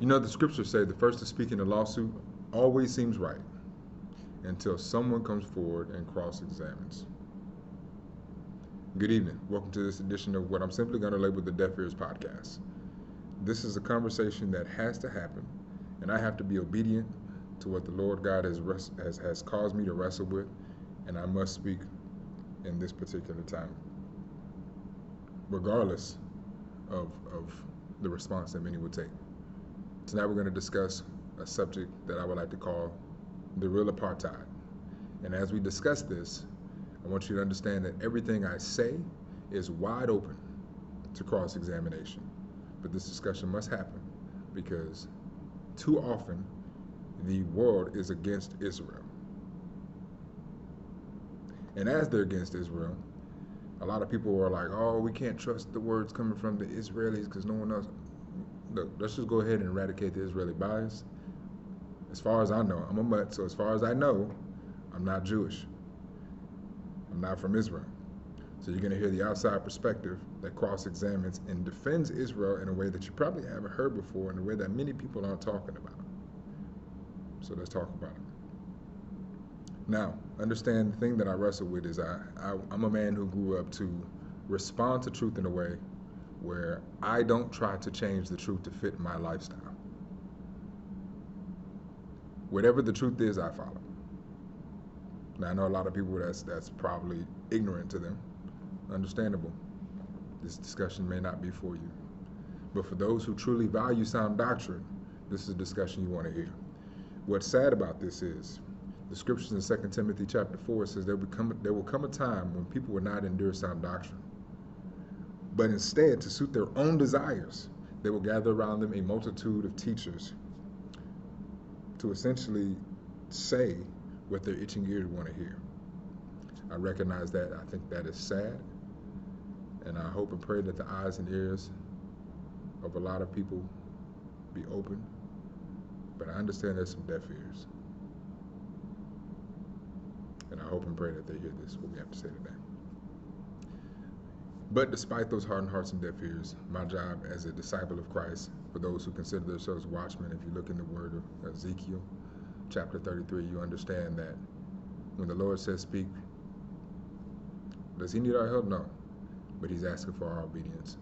You know, the scriptures say the first to speak in a lawsuit always seems right until someone comes forward and cross-examines. Good evening. Welcome to this edition of what I'm simply going to label the Deaf Ears Podcast. This is a conversation that has to happen, and I have to be obedient to what the Lord God has caused me to wrestle with, and I must speak in this particular time, regardless of the response that many would take. Tonight we're going to discuss a subject that I would like to call the real apartheid. And as we discuss this, I want you to understand that everything I say is wide open to cross-examination. But this discussion must happen because too often the world is against Israel. And as they're against Israel, a lot of people are like, oh, we can't trust the words coming from the Israelis because no one else. Look, let's just go ahead and eradicate the Israeli bias. As far as I know, I'm a mutt, so as far as I know, I'm not Jewish. I'm not from Israel. So you're going to hear the outside perspective that cross-examines and defends Israel in a way that you probably haven't heard before, in a way that many people aren't talking about. So let's talk about it. Now, understand the thing that I wrestle with is I'm a man who grew up to respond to truth in a way where I don't try to change the truth to fit my lifestyle. Whatever the truth is, I follow. Now, I know a lot of people that's probably ignorant to them. Understandable. This discussion may not be for you. But for those who truly value sound doctrine, this is a discussion you want to hear. What's sad about this is the scriptures in 2 Timothy chapter 4 says there will come a time when people will not endure sound doctrine. But instead, to suit their own desires, they will gather around them a multitude of teachers to essentially say what their itching ears want to hear. I recognize that. I think that is sad. And I hope and pray that the eyes and ears of a lot of people be open. But I understand there's some deaf ears. And I hope and pray that they hear this, what we have to say today. But despite those hardened hearts and deaf ears, my job as a disciple of Christ, for those who consider themselves watchmen, if you look in the word of Ezekiel, chapter 33, you understand that when the Lord says speak, does he need our help? No. But he's asking for our obedience.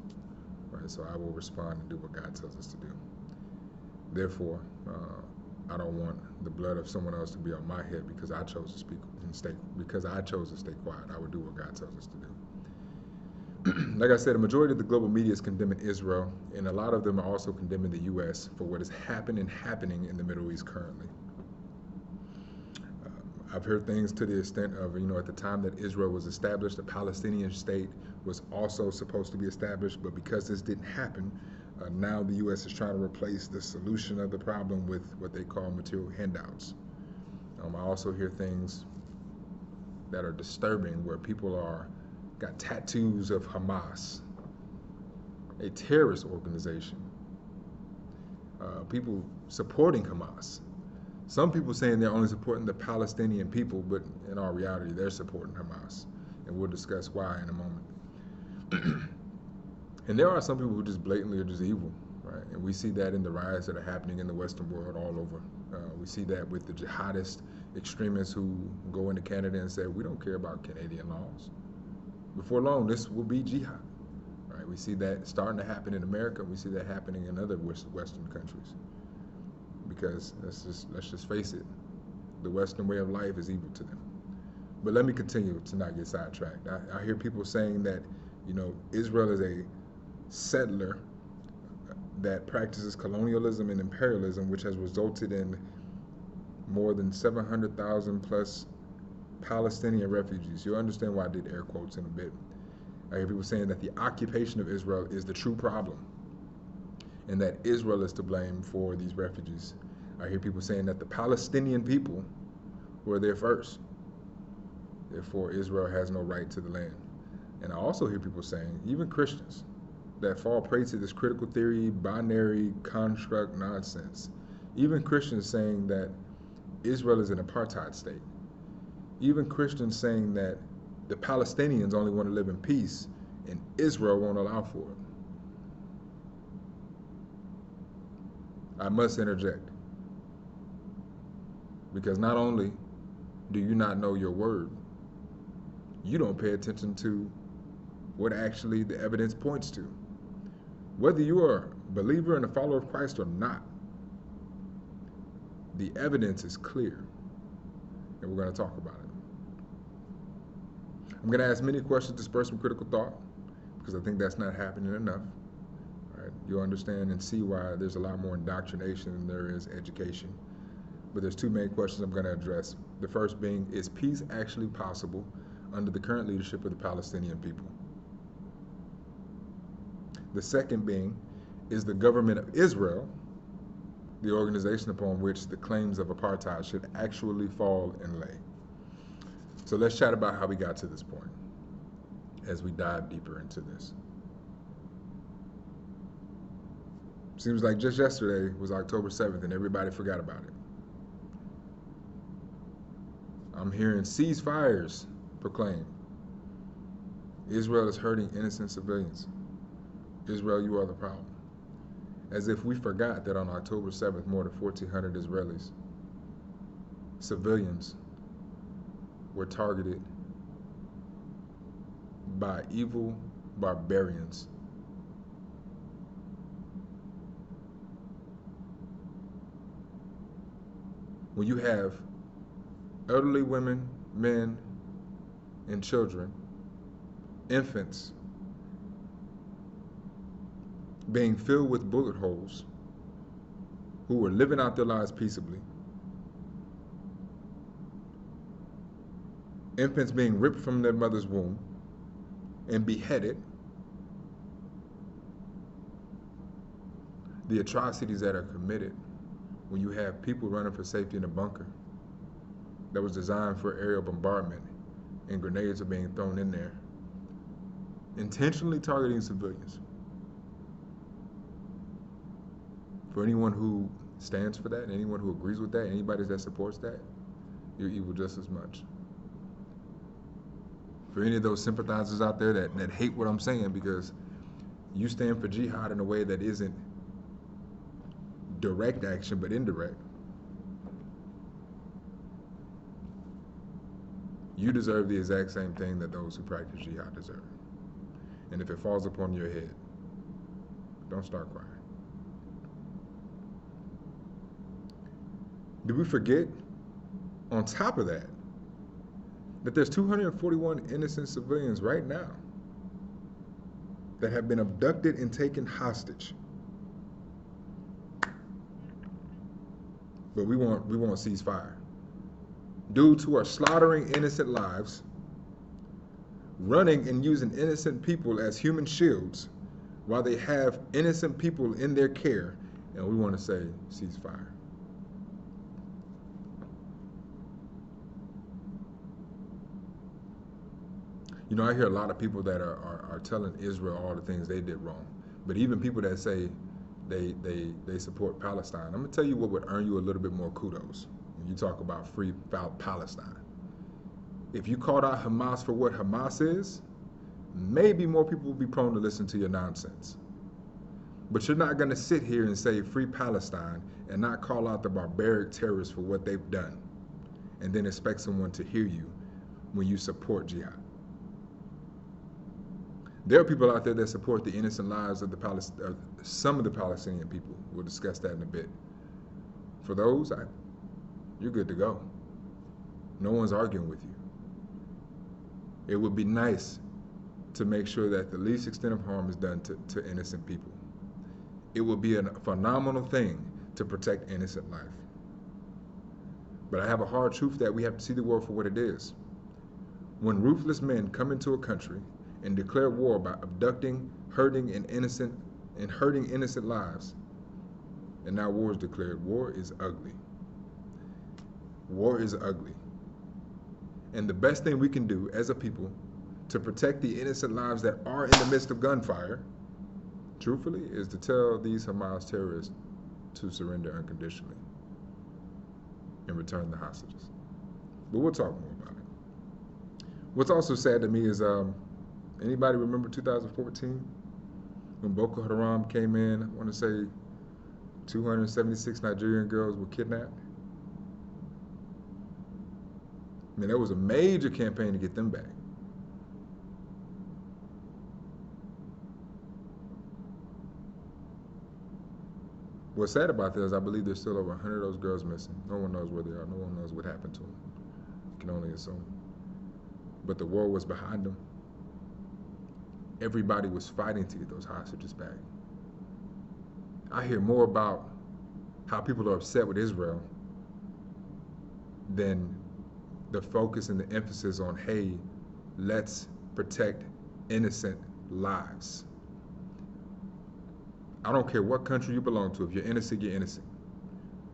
Right? So I will respond and do what God tells us to do. Therefore, I don't want the blood of someone else to be on my head because I chose to speak and stay quiet. I would do what God tells us to do. Like I said, a majority of the global media is condemning Israel, and a lot of them are also condemning the U.S. for what is happening in the Middle East currently. I've heard things to the extent of, at the time that Israel was established, a Palestinian state was also supposed to be established, but because this didn't happen, now the U.S. is trying to replace the solution of the problem with what they call material handouts. I also hear things that are disturbing where people got tattoos of Hamas, a terrorist organization. People supporting Hamas. Some people saying they're only supporting the Palestinian people, but in all reality, they're supporting Hamas. And we'll discuss why in a moment. And there are some people who just blatantly are just evil, right? And we see that in the riots that are happening in the Western world all over. We see that with the jihadist extremists who go into Canada and say, we don't care about Canadian laws. Before long, this will be jihad, right? We see that starting to happen in America. We see that happening in other Western countries. Because let's just face it, the Western way of life is evil to them. But let me continue to not get sidetracked. I hear people saying that, Israel is a settler that practices colonialism and imperialism, which has resulted in more than 700,000 plus Palestinian refugees. You'll understand why I did air quotes in a bit. I hear people saying that the occupation of Israel is the true problem and that Israel is to blame for these refugees. I hear people saying that the Palestinian people were there first. Therefore, Israel has no right to the land. And I also hear people saying, even Christians, that fall prey to this critical theory, binary construct nonsense. Even Christians saying that Israel is an apartheid state. Even Christians saying that the Palestinians only want to live in peace and Israel won't allow for it. I must interject, because not only do you not know your word, you don't pay attention to what actually the evidence points to. Whether you are a believer and a follower of Christ or not, the evidence is clear, and we're going to talk about it. I'm going to ask many questions to spur some critical thought, because I think that's not happening enough. Right? You'll understand and see why there's a lot more indoctrination than there is education. But there's two main questions I'm going to address. The first being, is peace actually possible under the current leadership of the Palestinian people? The second being, is the government of Israel the organization upon which the claims of apartheid should actually fall and lay? So let's chat about how we got to this point as we dive deeper into this. Seems like just yesterday was October 7th and everybody forgot about it. I'm hearing ceasefires proclaimed. Israel is hurting innocent civilians. Israel, you are the problem. As if we forgot that on October 7th, more than 1,400 Israelis, civilians, were targeted by evil barbarians. When you have elderly women, men, and children, infants, being filled with bullet holes, who were living out their lives peaceably, infants being ripped from their mother's womb and beheaded, the atrocities that are committed when you have people running for safety in a bunker that was designed for aerial bombardment and grenades are being thrown in there, intentionally targeting civilians. For anyone who stands for that, anyone who agrees with that, anybody that supports that, you're evil just as much. For any of those sympathizers out there that hate what I'm saying because you stand for jihad in a way that isn't direct action but indirect, you deserve the exact same thing that those who practice jihad deserve. And if it falls upon your head, don't start crying. Did we forget, on top of that, that there's 241 innocent civilians right now that have been abducted and taken hostage? But we want ceasefire. Dudes who are slaughtering innocent lives, running and using innocent people as human shields while they have innocent people in their care, and we want to say ceasefire. You know, I hear a lot of people that are telling Israel all the things they did wrong. But even people that say they support Palestine, I'm going to tell you what would earn you a little bit more kudos when you talk about free Palestine. If you called out Hamas for what Hamas is, maybe more people will be prone to listen to your nonsense. But you're not going to sit here and say free Palestine and not call out the barbaric terrorists for what they've done, and then expect someone to hear you when you support jihad. There are people out there that support the innocent lives of some of the Palestinian people. We'll discuss that in a bit. For those, you're good to go. No one's arguing with you. It would be nice to make sure that the least extent of harm is done to innocent people. It would be a phenomenal thing to protect innocent life. But I have a hard truth that we have to see the world for what it is. When ruthless men come into a country and declare war by abducting, hurting innocent lives, and now war is declared, war is ugly. War is ugly. And the best thing we can do as a people to protect the innocent lives that are in the midst of gunfire, truthfully, is to tell these Hamas terrorists to surrender unconditionally and return the hostages. But we'll talk more about it. What's also sad to me is, anybody remember 2014 when Boko Haram came in, I want to say 276 Nigerian girls were kidnapped. I mean, there was a major campaign to get them back. What's sad about this is I believe there's still over 100 of those girls missing. No one knows where they are. No one knows what happened to them. You can only assume. But the war was behind them. Everybody was fighting to get those hostages back. I hear more about how people are upset with Israel than the focus and the emphasis on, hey, let's protect innocent lives. I don't care what country you belong to. If you're innocent, you're innocent.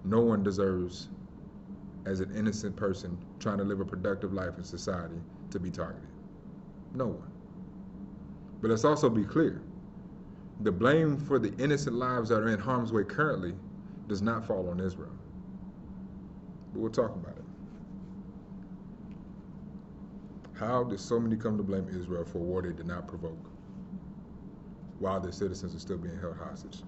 No one deserves, as an innocent person trying to live a productive life in society, to be targeted. No one. But let's also be clear. The blame for the innocent lives that are in harm's way currently does not fall on Israel. But we'll talk about it. How did so many come to blame Israel for a war they did not provoke, while their citizens are still being held hostage?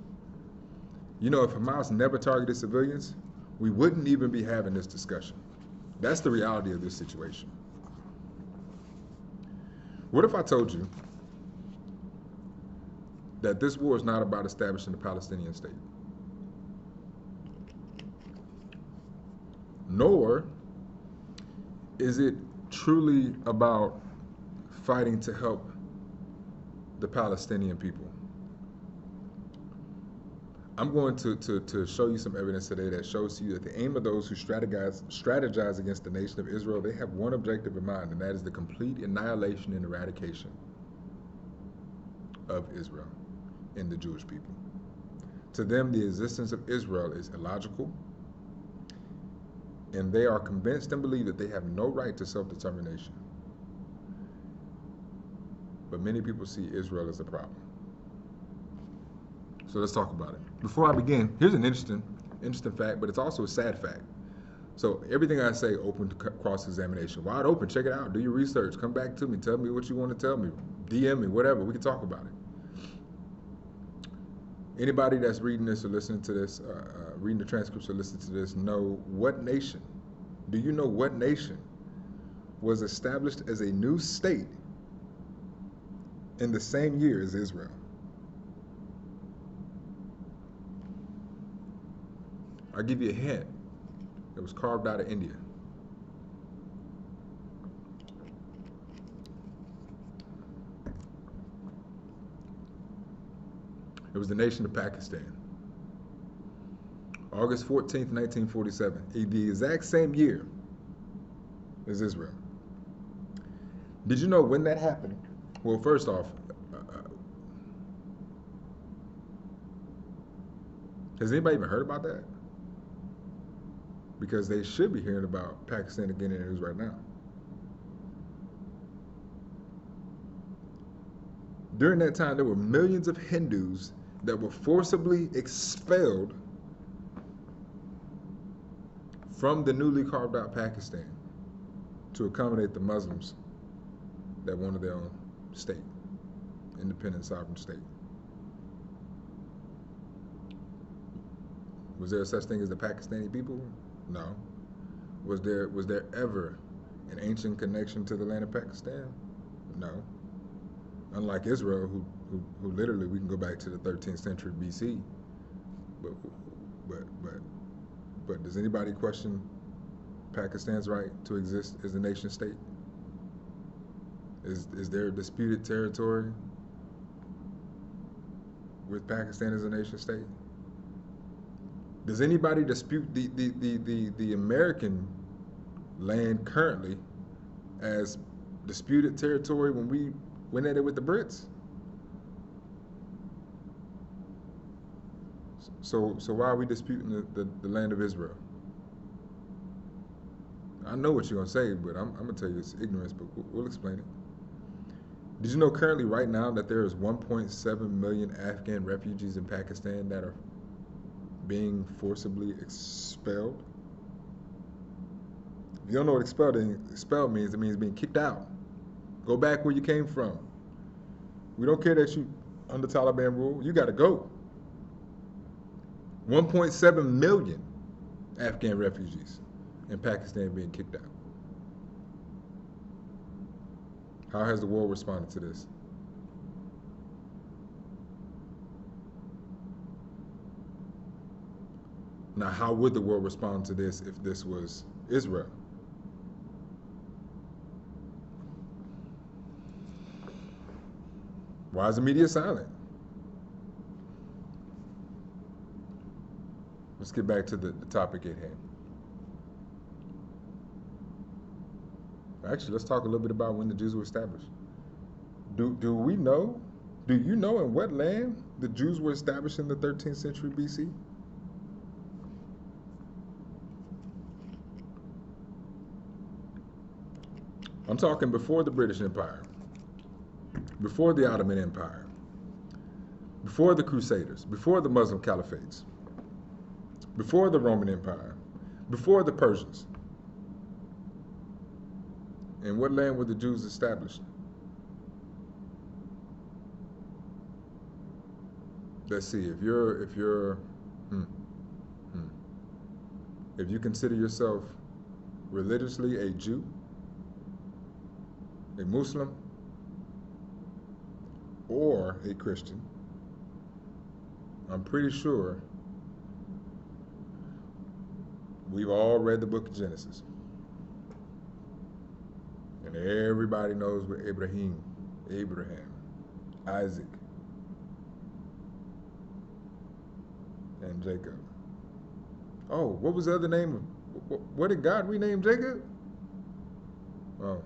You know, if Hamas never targeted civilians, we wouldn't even be having this discussion. That's the reality of this situation. What if I told you that this war is not about establishing a Palestinian state? Nor is it truly about fighting to help the Palestinian people. I'm going to show you some evidence today that shows to you that the aim of those who strategize against the nation of Israel, they have one objective in mind, and that is the complete annihilation and eradication of Israel and the Jewish people. To them, the existence of Israel is illogical, and they are convinced and believe that they have no right to self-determination. But many people see Israel as a problem. So let's talk about it. Before I begin, here's an interesting fact, but it's also a sad fact. So everything I say, open to cross-examination. Wide open, check it out, do your research, come back to me, tell me what you want to tell me, DM me, whatever, we can talk about it. Anybody that's reading this or listening to this, reading the transcripts or listening to this, know what nation, do you know what nation was established as a new state in the same year as Israel? I'll give you a hint. It was carved out of India. It was the nation of Pakistan. August 14th, 1947, the exact same year as Israel. Did you know when that happened? Well, first off, has anybody even heard about that? Because they should be hearing about Pakistan getting in the news right now. During that time, there were millions of Hindus that were forcibly expelled from the newly carved out Pakistan to accommodate the Muslims that wanted their own state, independent sovereign state. Was there such thing as the Pakistani people? No. Was there ever an ancient connection to the land of Pakistan? No. Unlike Israel, who literally, we can go back to the 13th century BC. But does anybody question Pakistan's right to exist as a nation state? Is there a disputed territory with Pakistan as a nation state? Does anybody dispute the American land currently as disputed territory when we went at it with the Brits? So why are we disputing the land of Israel? I know what you're gonna say, but I'm gonna tell you it's ignorance, but we'll explain it. Did you know currently right now that there is 1.7 million Afghan refugees in Pakistan that are being forcibly expelled? If you don't know what expelled means, it means being kicked out. Go back where you came from. We don't care that you under Taliban rule. You got to go. 1.7 million Afghan refugees in Pakistan being kicked out. How has the world responded to this? Now, how would the world respond to this if this was Israel? Why is the media silent? Let's get back to the topic at hand. Actually, let's talk a little bit about when the Jews were established. Do we know? Do you know in what land the Jews were established in the 13th century BC? I'm talking before the British Empire, before the Ottoman Empire, before the Crusaders, before the Muslim Caliphates, before the Roman Empire, before the Persians. In what land were the Jews established? Let's see. If you consider yourself religiously a Jew, a Muslim, or a Christian, I'm pretty sure we've all read the book of Genesis. And everybody knows what Abraham, Isaac, and Jacob. Oh, what was the other name? What did God rename Jacob? Oh,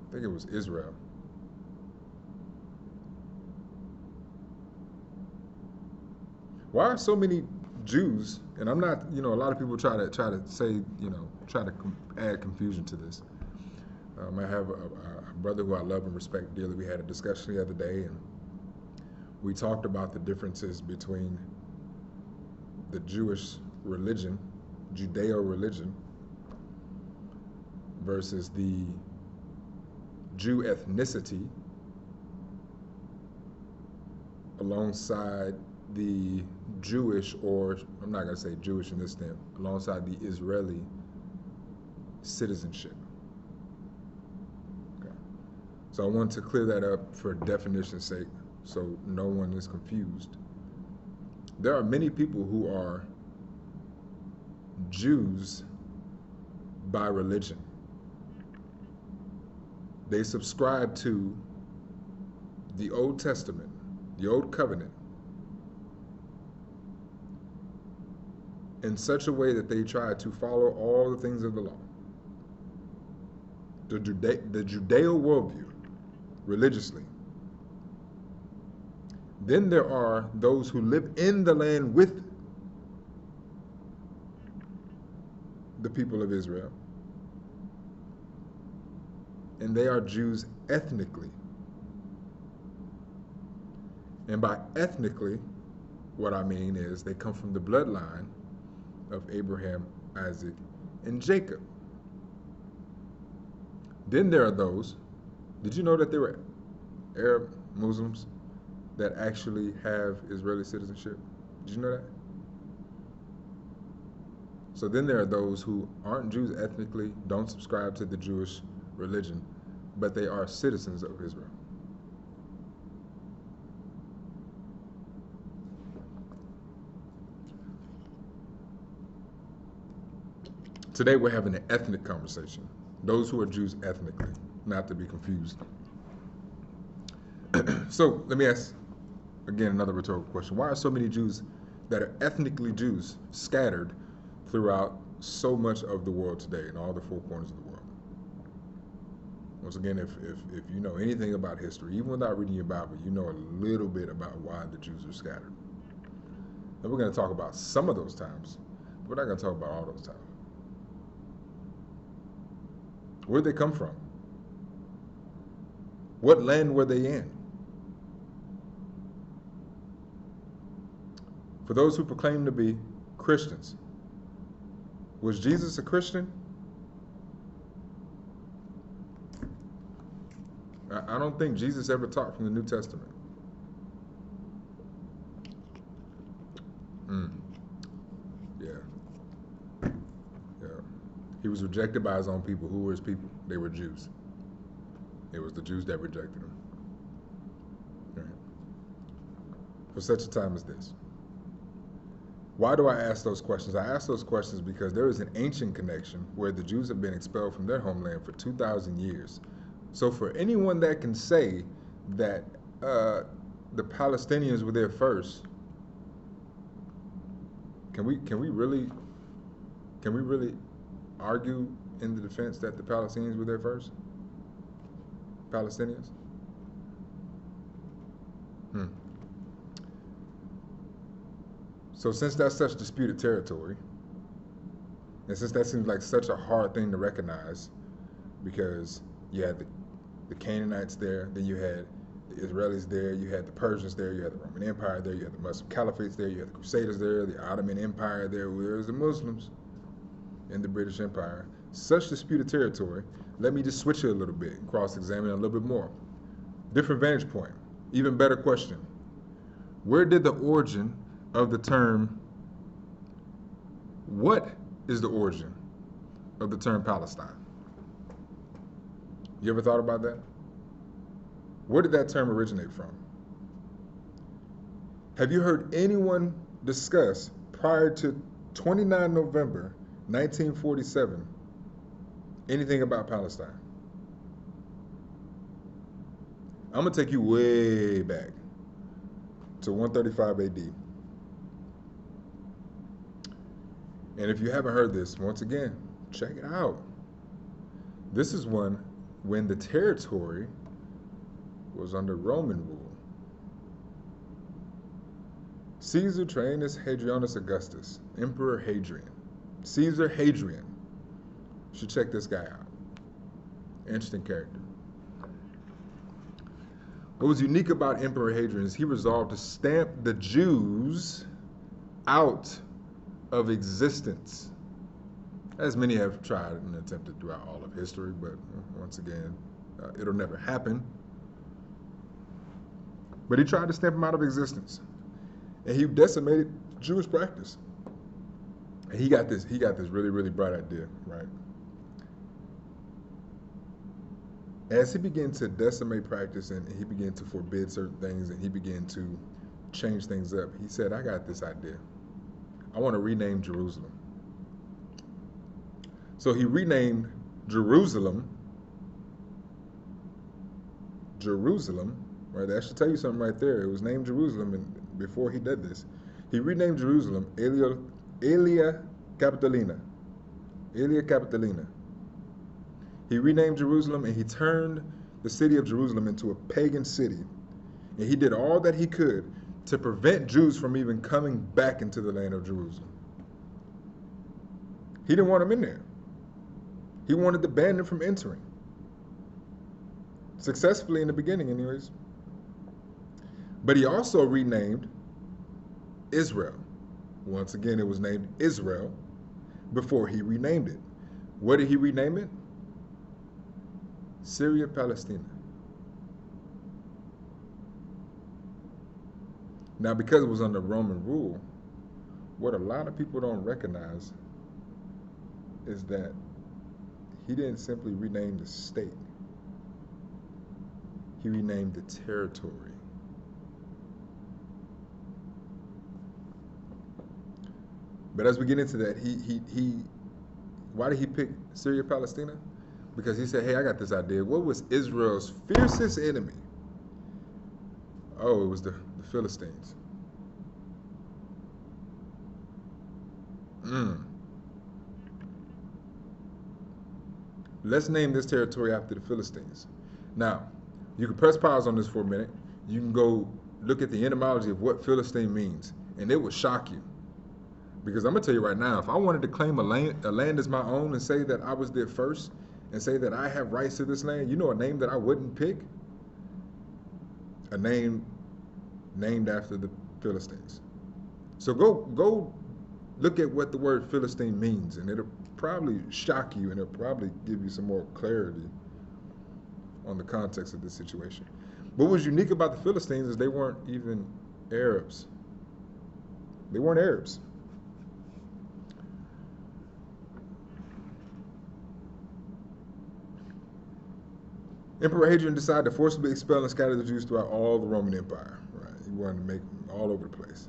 I think it was Israel. Why are so many Jews? And I'm not, a lot of people try to say, try to add confusion to this. I have a brother who I love and respect dearly. We had a discussion the other day, and we talked about the differences between the Jewish religion, Judeo-religion, versus the Jew ethnicity alongside the Jewish, or I'm not going to say Jewish in this sense, alongside the Israeli citizenship. Okay. So I want to clear that up for definition's sake so no one is confused. There are many people who are Jews by religion. They subscribe to the Old Testament, the Old Covenant, in such a way that they try to follow all the things of the law. The Judeo worldview, religiously. Then there are those who live in the land with the people of Israel, and they are Jews ethnically. And by ethnically, what I mean is they come from the bloodline of Abraham, Isaac, and Jacob. Then there are those, did you know that there were Arab Muslims that actually have Israeli citizenship? Did you know that? So then there are those who aren't Jews ethnically, don't subscribe to the Jewish religion, but they are citizens of Israel. Today we're having an ethnic conversation. Those who are Jews ethnically, not to be confused. So let me ask, again, another rhetorical question. Why are so many Jews that are ethnically Jews scattered throughout so much of the world today, in all the four corners of the world? Once again, if you know anything about history, even without reading your Bible, you know a little bit about why the Jews are scattered. And we're going to talk about some of those times, but we're not going to talk about all those times. Where'd they come from? What land were they in? For those who proclaim to be Christians, was Jesus a Christian? I don't think Jesus ever taught from the New Testament. He was rejected by his own people. Who were his people? They were Jews. It was the Jews that rejected him. Right. For such a time as this. Why do I ask those questions? I ask those questions because there is an ancient connection where the Jews have been expelled from their homeland for 2,000 years. So for anyone that can say that the Palestinians were there first, can we really argue in the defense that the Palestinians were there first? Palestinians? So since that's such disputed territory, and since that seems like such a hard thing to recognize, because you had the Canaanites there, then you had the Israelis there, you had the Persians there, you had the Roman Empire there, you had the Muslim Caliphates there, you had the Crusaders there, the Ottoman Empire there, where's the Muslims in the British Empire. Such disputed territory, let me just switch it a little bit and cross-examine it a little bit more. Different vantage point, even better question. Where did the origin of the term, what is the origin of the term Palestine? You ever thought about that? Where did that term originate from? Have you heard anyone discuss prior to 29 November 1947 anything about Palestine? I'm gonna take you way back to 135 AD. And if you haven't heard this, once again, check it out. This is when the territory was under Roman rule. Caesar Trajanus Hadrianus Augustus, Emperor Hadrian. Caesar Hadrian. You should check this guy out. Interesting character. What was unique about Emperor Hadrian is he resolved to stamp the Jews out of existence, as many have tried and attempted throughout all of history, but once again, it'll never happen. But he tried to stamp them out of existence, and he decimated Jewish practice. And he got this really, really bright idea, right? As he began to decimate practice and he began to forbid certain things and he began to change things up, he said, I got this idea. I want to rename Jerusalem. So he renamed Jerusalem, right? That should tell you something right there. It was named Jerusalem, and before he did this, he renamed Jerusalem Aelia Capitolina. Aelia Capitolina. He renamed Jerusalem and he turned the city of Jerusalem into a pagan city. And he did all that he could to prevent Jews from even coming back into the land of Jerusalem. He didn't want them in there. He wanted to ban them from entering. Successfully in the beginning, anyways. But he also renamed Israel. Once again, it was named Israel before he renamed it. What did he rename it? Syria Palestina. Now, because it was under Roman rule, what a lot of people don't recognize is that he didn't simply rename the state. He renamed the territory. But as we get into that, why did he pick Syria Palestina? Because he said, hey, I got this idea. What was Israel's fiercest enemy? Oh, it was the Philistines. Let's name this territory after the Philistines. Now, you can press pause on this for a minute. You can go look at the etymology of what Philistine means, and it will shock you. Because I'm going to tell you right now, if I wanted to claim a land as my own and say that I was there first, and say that I have rights to this land, you know a name that I wouldn't pick? A name named after the Philistines. So go look at what the word Philistine means, and it'll probably shock you, and it'll probably give you some more clarity on the context of this situation. What was unique about the Philistines is they weren't even Arabs. They weren't Arabs. Emperor Hadrian decided to forcibly expel and scatter the Jews throughout all the Roman Empire. Right? He wanted to make them all over the place.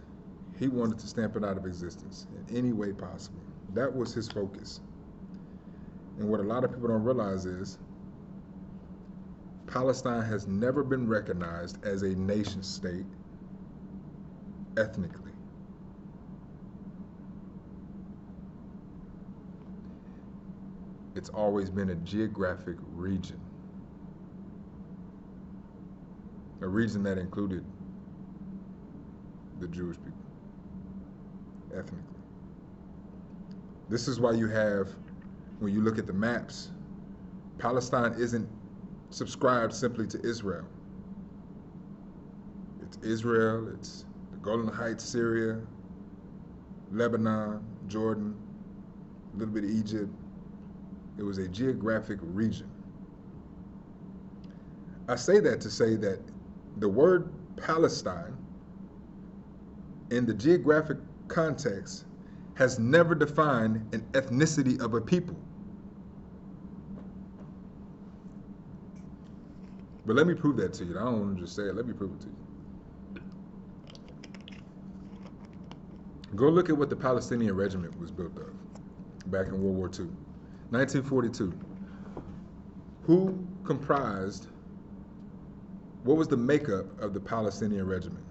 He wanted to stamp it out of existence in any way possible. That was his focus. And what a lot of people don't realize is Palestine has never been recognized as a nation state ethnically. It's always been a geographic region. A region that included the Jewish people ethnically. This is why you have, when you look at the maps, Palestine isn't subscribed simply to Israel. It's Israel, it's the Golan Heights, Syria, Lebanon, Jordan, a little bit of Egypt. It was a geographic region. I say that to say that the word Palestine in the geographic context has never defined an ethnicity of a people. But let me prove that to you. I don't want to just say it. Let me prove it to you. Go look at what the Palestinian Regiment was built of back in World War II. 1942. Who comprised, what was the makeup of the Palestinian Regiment?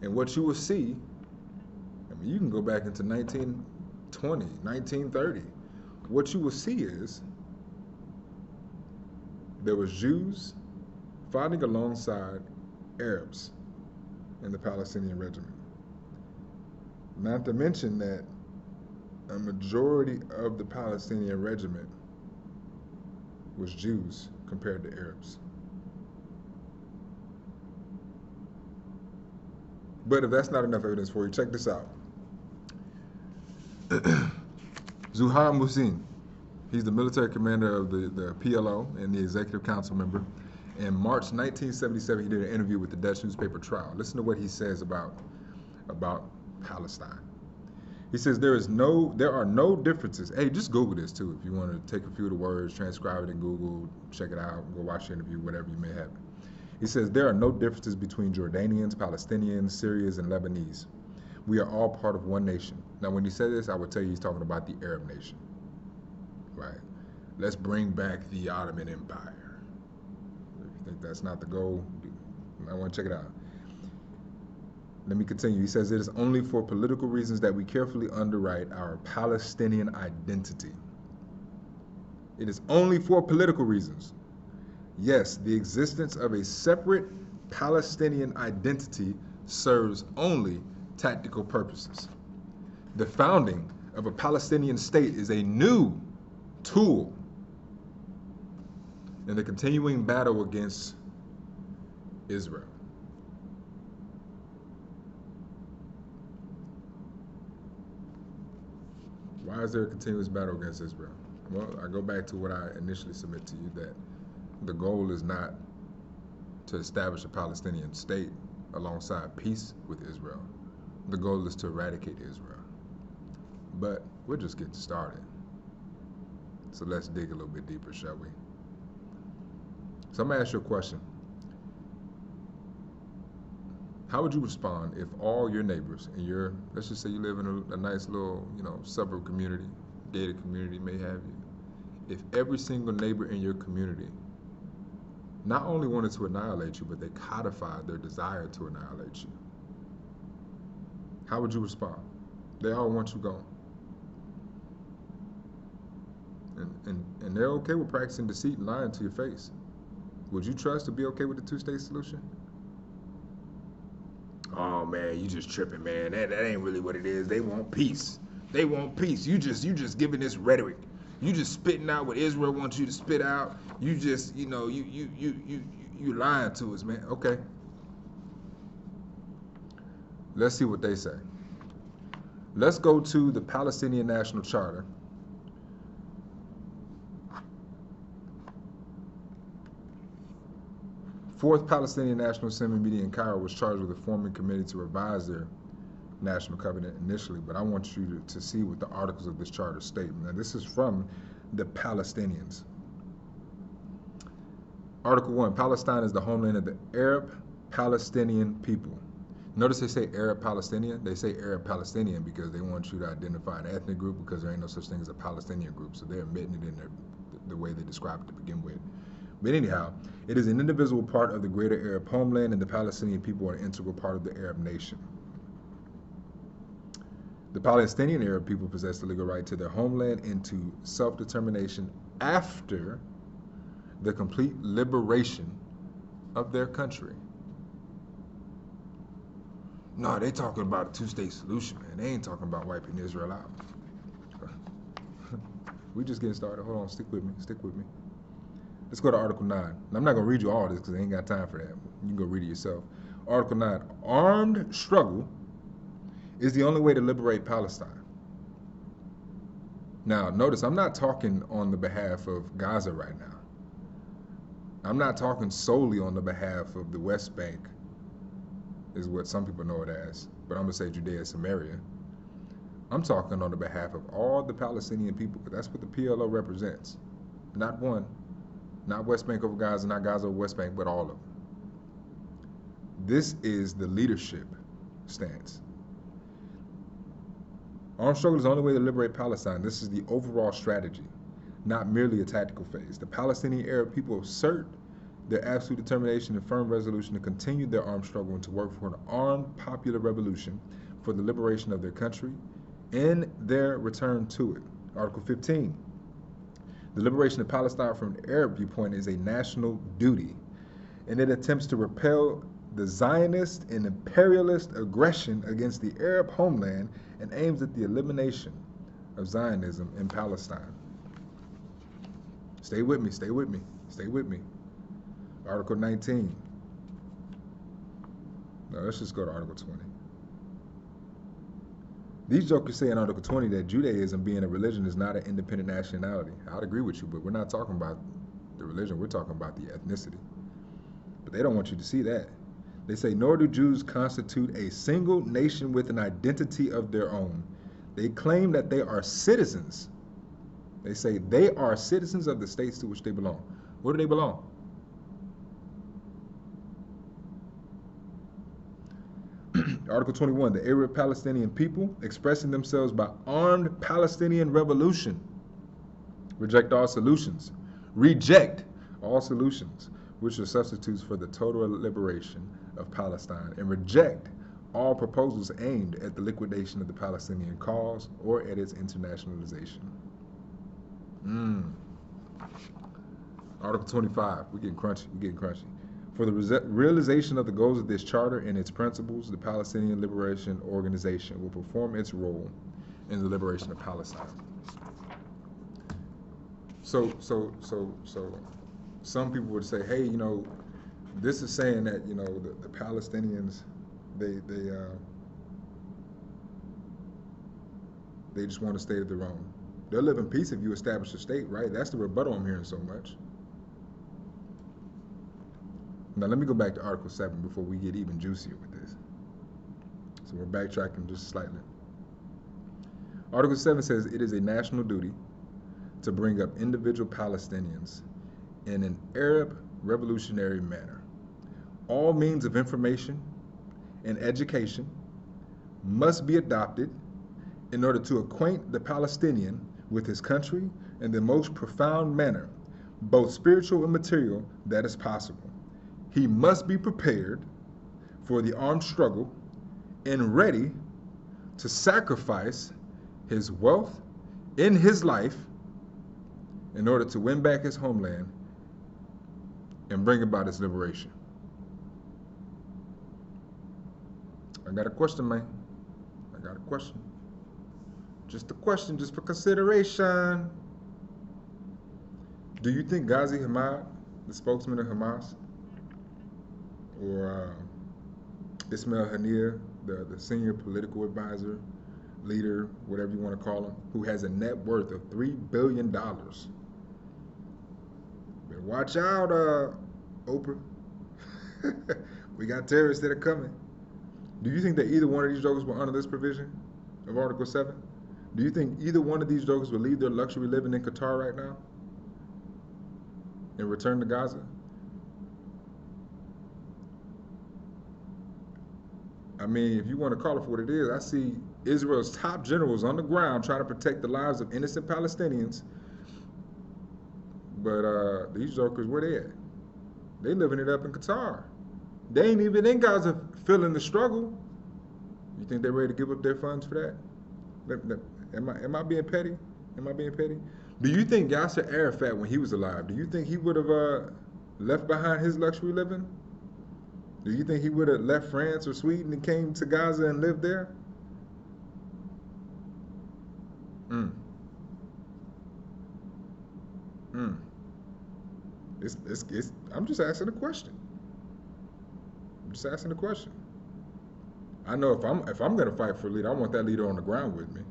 And what you will see, I mean, you can go back into 1920, 1930. What you will see is there was Jews fighting alongside Arabs in the Palestinian Regiment. Not to mention that a majority of the Palestinian Regiment was Jews compared to Arabs. But if that's not enough evidence for you, check this out. Zuhair Muhsin, he's the military commander of the PLO and the executive council member. In March 1977, he did an interview with the Dutch newspaper Trouw. Listen to what he says about Palestine. He says there are no differences. Hey, just Google this too if you want to take a few of the words, transcribe it in Google, check it out, go watch the interview, whatever you may have. He says there are no differences between Jordanians, Palestinians, Syrians, and Lebanese. We are all part of one nation. Now, when he said this, I would tell you he's talking about the Arab nation. Right? Let's bring back the Ottoman Empire. If you think that's not the goal, I want to check it out. Let me continue. He says it is only for political reasons that we carefully underwrite our Palestinian identity. It is only for political reasons. Yes, the existence of a separate Palestinian identity serves only tactical purposes. The founding of a Palestinian state is a new tool in the continuing battle against Israel. Why is there a continuous battle against Israel? Well, I go back to what I initially submit to you, that the goal is not to establish a Palestinian state alongside peace with Israel. The goal is to eradicate Israel. But we're just getting started. So let's dig a little bit deeper, shall we? So I'm gonna ask you a question. How would you respond if all your neighbors in your, let's just say you live in a nice little, suburb community, gated community may have you, if every single neighbor in your community not only wanted to annihilate you, but they codified their desire to annihilate you? How would you respond? They all want you gone. And they're okay with practicing deceit and lying to your face. Would you trust to be okay with the two-state solution? Oh man, you just tripping, man. That ain't really what it is. They want peace. They want peace. You just giving this rhetoric. You just spitting out what Israel wants you to spit out. You just, you lying to us, man. Okay. Let's see what they say. Let's go to the Palestinian National Charter. Fourth Palestinian National Assembly meeting in Cairo was charged with a forming committee to revise their national covenant initially, but I want you to see what the articles of this charter state. Now, this is from the Palestinians. Article 1, Palestine is the homeland of the Arab Palestinian people. Notice they say Arab Palestinian. They say Arab Palestinian because they want you to identify an ethnic group, because there ain't no such thing as a Palestinian group. So they're admitting it in the way they describe it to begin with. But anyhow, it is an indivisible part of the greater Arab homeland, and the Palestinian people are an integral part of the Arab nation. The Palestinian Arab people possess the legal right to their homeland and to self-determination after the complete liberation of their country. No, they talking about a two-state solution, man. They ain't talking about wiping Israel out. We just getting started. Hold on, stick with me. Let's go to Article 9. And I'm not going to read you all this because I ain't got time for that. You can go read it yourself. Article 9, armed struggle is the only way to liberate Palestine. Now, notice I'm not talking on the behalf of Gaza right now. I'm not talking solely on the behalf of the West Bank, is what some people know it as, but I'm going to say Judea and Samaria. I'm talking on the behalf of all the Palestinian people, because that's what the PLO represents. Not one, not West Bank over Gaza, not Gaza over West Bank, but all of them. This is the leadership stance. Armed struggle is the only way to liberate Palestine. This is the overall strategy, not merely a tactical phase. The Palestinian Arab people assert their absolute determination and firm resolution to continue their armed struggle and to work for an armed popular revolution for the liberation of their country and their return to it. Article 15. The liberation of Palestine from an Arab viewpoint is a national duty, and it attempts to repel the Zionist and imperialist aggression against the Arab homeland and aims at the elimination of Zionism in Palestine. Stay with me, stay with me, stay with me. Article 19. No, let's just go to Article 20. These jokers say in Article 20 that Judaism, being a religion, is not an independent nationality. I'd agree with you, but we're not talking about the religion, we're talking about the ethnicity. But they don't want you to see that. They say, nor do Jews constitute a single nation with an identity of their own. They claim that they are citizens. They say they are citizens of the states to which they belong. Where do they belong? Article 21, the Arab Palestinian people expressing themselves by armed Palestinian revolution. Reject all solutions. Reject all solutions, which are substitutes for the total liberation of Palestine, and reject all proposals aimed at the liquidation of the Palestinian cause or at its internationalization. Article 25, we're getting crunchy. For the realization of the goals of this charter and its principles, the Palestinian Liberation Organization will perform its role in the liberation of Palestine. So some people would say, hey, this is saying that, the Palestinians, they just want a state of their own. They'll live in peace if you establish a state, right? That's the rebuttal I'm hearing so much. Now let me go back to Article 7 before we get even juicier with this. So we're backtracking just slightly. Article 7 says it is a national duty to bring up individual Palestinians in an Arab revolutionary manner. All means of information and education must be adopted in order to acquaint the Palestinian with his country in the most profound manner, both spiritual and material, that is possible. He must be prepared for the armed struggle and ready to sacrifice his wealth in his life in order to win back his homeland and bring about its liberation. I got a question, man. I got a question. Just a question, just for consideration. Do you think Ghazi Hamad, the spokesman of Hamas, or Ismail Haniyeh, the senior political advisor, leader, whatever you want to call him, who has a net worth of $3 billion. Better watch out, Oprah. We got terrorists that are coming. Do you think that either one of these jokers will honor this provision of Article 7? Do you think either one of these jokers will leave their luxury living in Qatar right now and return to Gaza? I mean, if you want to call it for what it is, I see Israel's top generals on the ground trying to protect the lives of innocent Palestinians. But these jokers, where they at? They living it up in Qatar. They ain't even in Gaza feeling the struggle. You think they're ready to give up their funds for that? Am I being petty? Am I being petty? Do you think Yasser Arafat, when he was alive, do you think he would have left behind his luxury living? Do you think he would have left France or Sweden and came to Gaza and lived there? Mm. Mm. I'm just asking a question. I'm just asking a question. I know if I'm gonna fight for a leader, I want that leader on the ground with me.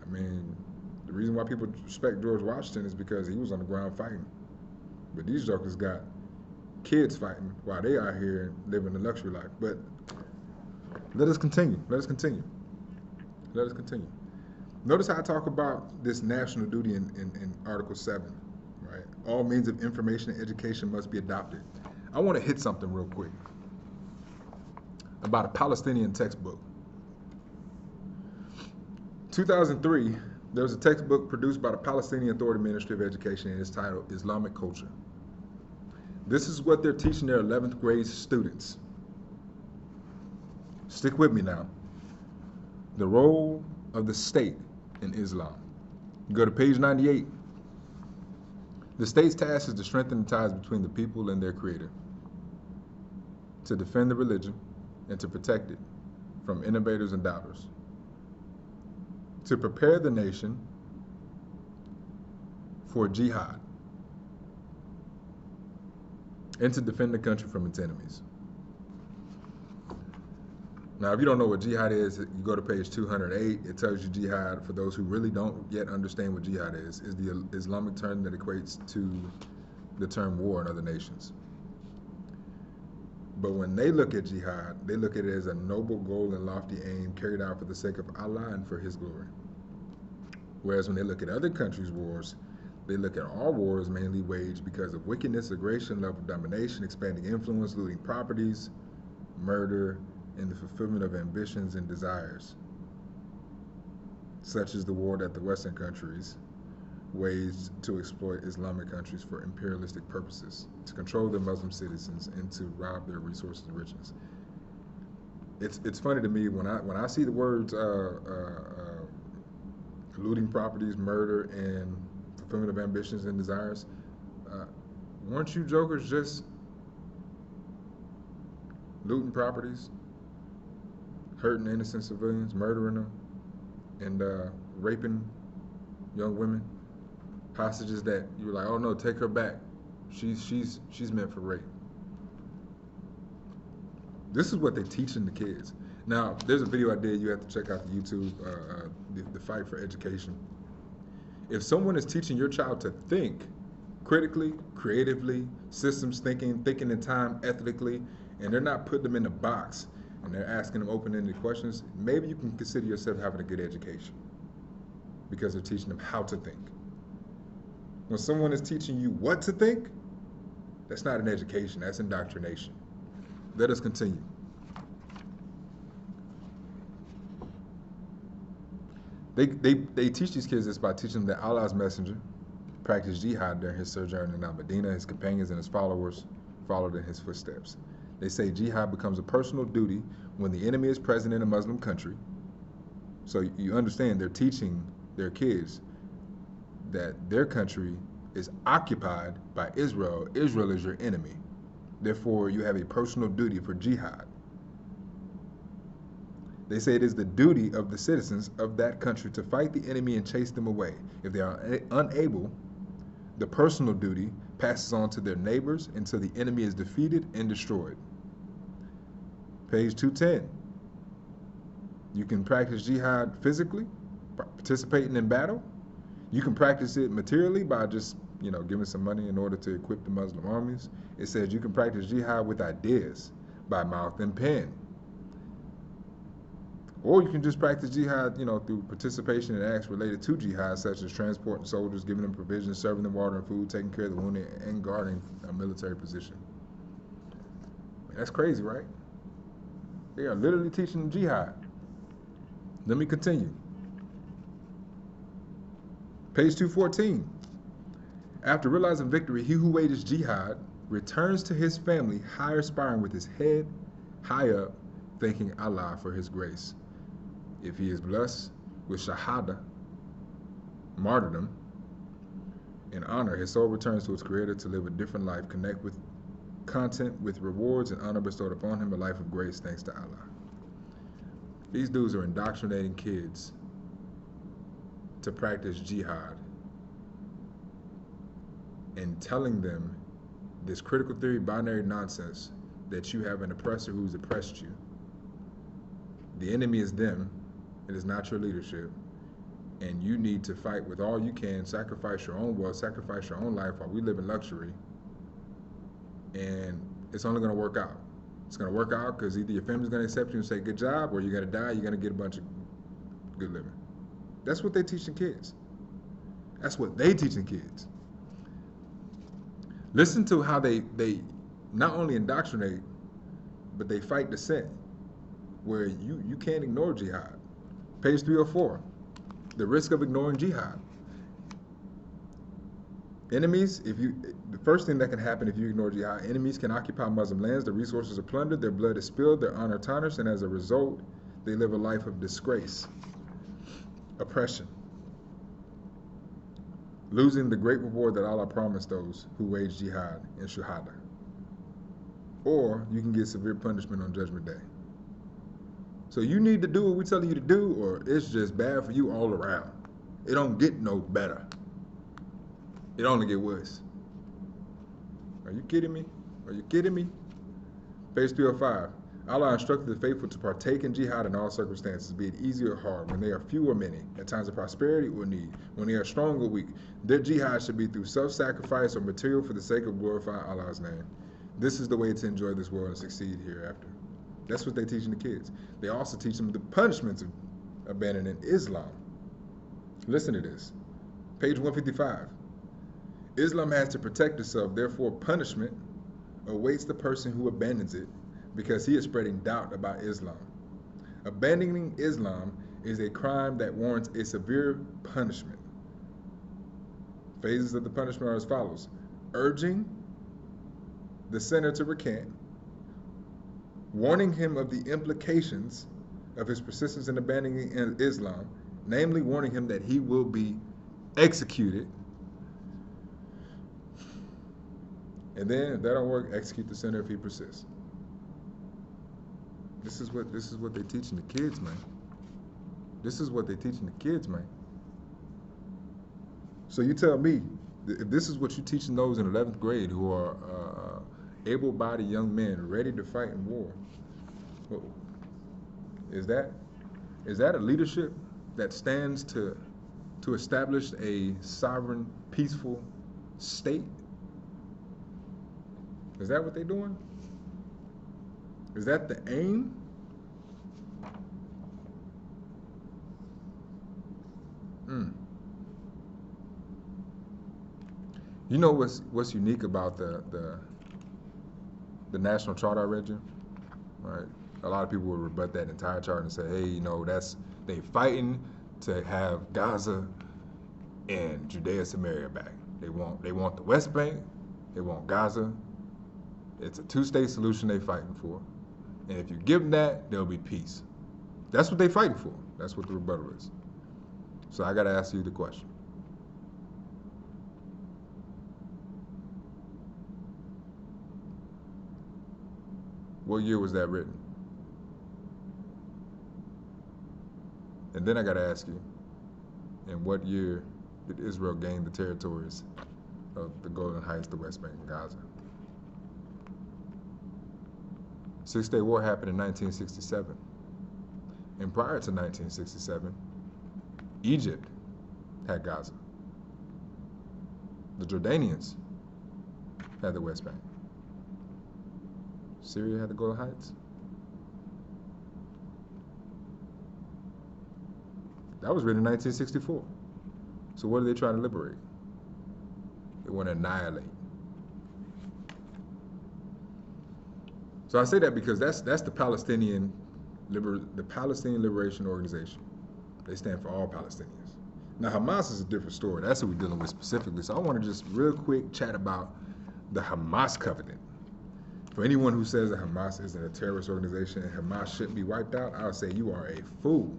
I mean, the reason why people respect George Washington is because he was on the ground fighting. But these jokers got kids fighting while they out here living the luxury life. But let us continue. Let us continue. Let us continue. Notice how I talk about this national duty in Article 7, right? All means of information and education must be adopted. I want to hit something real quick about a Palestinian textbook. 2003, there was a textbook produced by the Palestinian Authority Ministry of Education, and it's titled Islamic Culture. This is what they're teaching their 11th grade students. Stick with me now. The role of the state in Islam. You go to page 98. The state's task is to strengthen the ties between the people and their creator, to defend the religion, and to protect it from innovators and doubters, to prepare the nation for jihad, and to defend the country from its enemies. Now, if you don't know what jihad is, you go to page 208. It tells you jihad, for those who really don't yet understand what jihad is the Islamic term that equates to the term war in other nations. But when they look at jihad, they look at it as a noble goal and lofty aim carried out for the sake of Allah and for His glory. Whereas when they look at other countries' wars, they look at all wars mainly waged because of wickedness, aggression, love of domination, expanding influence, looting properties, murder, and the fulfillment of ambitions and desires, such as the war that the Western countries waged to exploit Islamic countries for imperialistic purposes, to control their Muslim citizens and to rob their resources and riches. It's funny to me when I see the words looting properties, murder, and fulfillment of ambitions and desires. Weren't you jokers just looting properties, hurting innocent civilians, murdering them, and raping young women, hostages that you were like, oh no, take her back. She's meant for rape. This is what they're teaching the kids. Now, there's a video I did. You have to check out the YouTube, the fight for education. If someone is teaching your child to think critically, creatively, systems thinking in time, ethically, and they're not putting them in a box and they're asking them open-ended questions, maybe you can consider yourself having a good education because they're teaching them how to think. When someone is teaching you what to think, that's not an education, that's indoctrination. Let us continue. They teach these kids this by teaching them that Allah's messenger practiced jihad during his sojourn in Al-Medina. His companions and his followers followed in his footsteps. They say jihad becomes a personal duty when the enemy is present in a Muslim country. So you understand they're teaching their kids that their country is occupied by Israel. Israel is your enemy. Therefore, you have a personal duty for jihad. They say it is the duty of the citizens of that country to fight the enemy and chase them away. If they are unable, the personal duty passes on to their neighbors until the enemy is defeated and destroyed. Page 210. You can practice jihad physically, participating in battle. You can practice it materially by just, giving some money in order to equip the Muslim armies. It says you can practice jihad with ideas by mouth and pen. Or you can just practice jihad, through participation in acts related to jihad, such as transporting soldiers, giving them provisions, serving them water and food, taking care of the wounded, and guarding a military position. That's crazy, right? They are literally teaching them jihad. Let me continue. Page 214. After realizing victory, he who wages jihad returns to his family higher aspiring with his head high up, thanking Allah for his grace. If he is blessed with shahada, martyrdom, and honor, his soul returns to its creator to live a different life, connect with content with rewards and honor bestowed upon him, a life of grace thanks to Allah. These dudes are indoctrinating kids to practice jihad and telling them this critical theory binary nonsense that you have an oppressor who's oppressed you. The enemy is them, it is not your leadership, and you need to fight with all you can, sacrifice your own wealth, sacrifice your own life while we live in luxury, and it's only going to work out. It's going to work out because either your family's going to accept you and say good job, or you're going to die, you're going to get a bunch of good living. That's what they teaching kids. That's what they teaching kids. Listen to how they not only indoctrinate, but they fight dissent, where you can't ignore jihad. Page 304, the risk of ignoring jihad. Enemies, the first thing that can happen if you ignore jihad, enemies can occupy Muslim lands, their resources are plundered, their blood is spilled, their honor tarnished, and as a result, they live a life of disgrace, oppression, losing the great reward that Allah promised those who wage jihad in shahada. Or you can get severe punishment on Judgment Day. So you need to do what we're telling you to do, or it's just bad for you all around. It don't get no better. It only get worse. Are you kidding me? Are you kidding me? Page 305. Allah instructed the faithful to partake in jihad in all circumstances, be it easy or hard, when they are few or many, at times of prosperity or need, when they are strong or weak. Their jihad should be through self-sacrifice or material for the sake of glorifying Allah's name. This is the way to enjoy this world and succeed hereafter. That's what they're teaching the kids. They also teach them the punishments of abandoning Islam. Listen to this. Page 155. Islam has to protect itself, therefore punishment awaits the person who abandons it because he is spreading doubt about Islam. Abandoning Islam is a crime that warrants a severe punishment. Phases of the punishment are as follows. Urging the sinner to recant, warning him of the implications of his persistence in abandoning Islam, namely warning him that he will be executed. And then, if that don't work, execute the sinner if he persists. This is what they're teaching the kids, man. This is what they're teaching the kids, man. So you tell me, if this is what you're teaching those in 11th grade who are able-bodied young men ready to fight in war, is that a leadership that stands to establish a sovereign, peaceful state? Is that what they're doing? Is that the aim? You know what's unique about the national chart I read you? Right? A lot of people would rebut that entire chart and say, hey, you know, they fighting to have Gaza and Judea Samaria back. They want the West Bank, they want Gaza. It's a two-state solution they fighting for. And if you give them that, there'll be peace. That's what they fighting for. That's what the rebuttal is. So I got to ask you the question. What year was that written? And then I got to ask you, in what year did Israel gain the territories of the Golden Heights, the West Bank, and Gaza? Six-Day War happened in 1967. And prior to 1967, Egypt had Gaza. The Jordanians had the West Bank. Syria had the Golden Heights. That was written in 1964. So what are they trying to liberate? They want to annihilate. So I say that because that's the Palestinian the Palestinian Liberation Organization. They stand for all Palestinians. Now, Hamas is a different story. That's what we're dealing with specifically. So I want to just real quick chat about the Hamas covenant. For anyone who says that Hamas isn't a terrorist organization and Hamas shouldn't be wiped out, I would say you are a fool.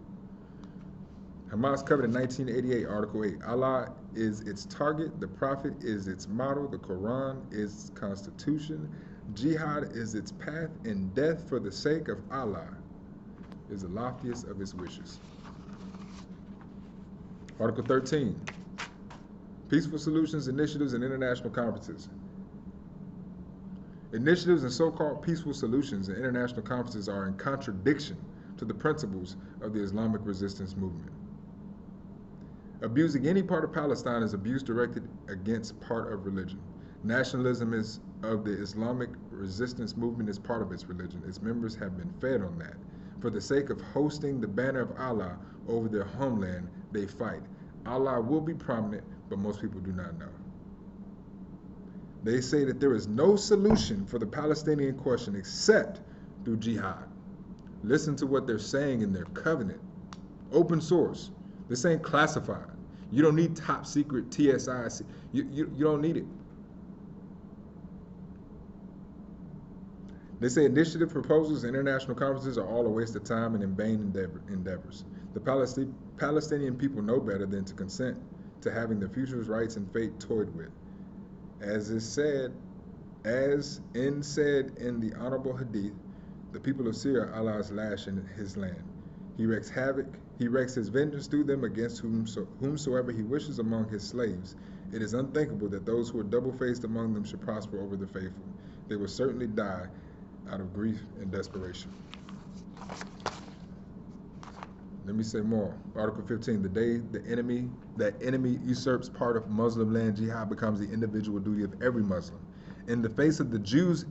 Hamas covenant 1988, Article 8. Allah is its target, the Prophet is its model, the Quran is its constitution, jihad is its path, and death for the sake of Allah is the loftiest of its wishes. Article 13. Peaceful solutions, initiatives, and international conferences. Initiatives and so-called peaceful solutions and international conferences are in contradiction to the principles of the Islamic resistance movement. Abusing any part of Palestine is abuse directed against part of religion. Nationalism of the Islamic resistance movement is part of its religion. Its members have been fed on that. For the sake of hosting the banner of Allah over their homeland, they fight. Allah will be prominent, but most people do not know. They say that there is no solution for the Palestinian question except through jihad. Listen to what they're saying in their covenant. Open source. This ain't classified. You don't need top secret TSI. You don't need it. They say initiative proposals and international conferences are all a waste of time and in vain endeavors. The Palestinian people know better than to consent to having their future's rights and fate toyed with. As said in the Honorable Hadith, the people of Syria are Allah's lash in his land. He wreaks havoc. He wreaks his vengeance through them against whomsoever he wishes among his slaves. It is unthinkable that those who are double-faced among them should prosper over the faithful. They will certainly die out of grief and desperation. Let me say more. Article 15, the day that enemy usurps part of Muslim land, jihad becomes the individual duty of every Muslim. In the face of the Jews'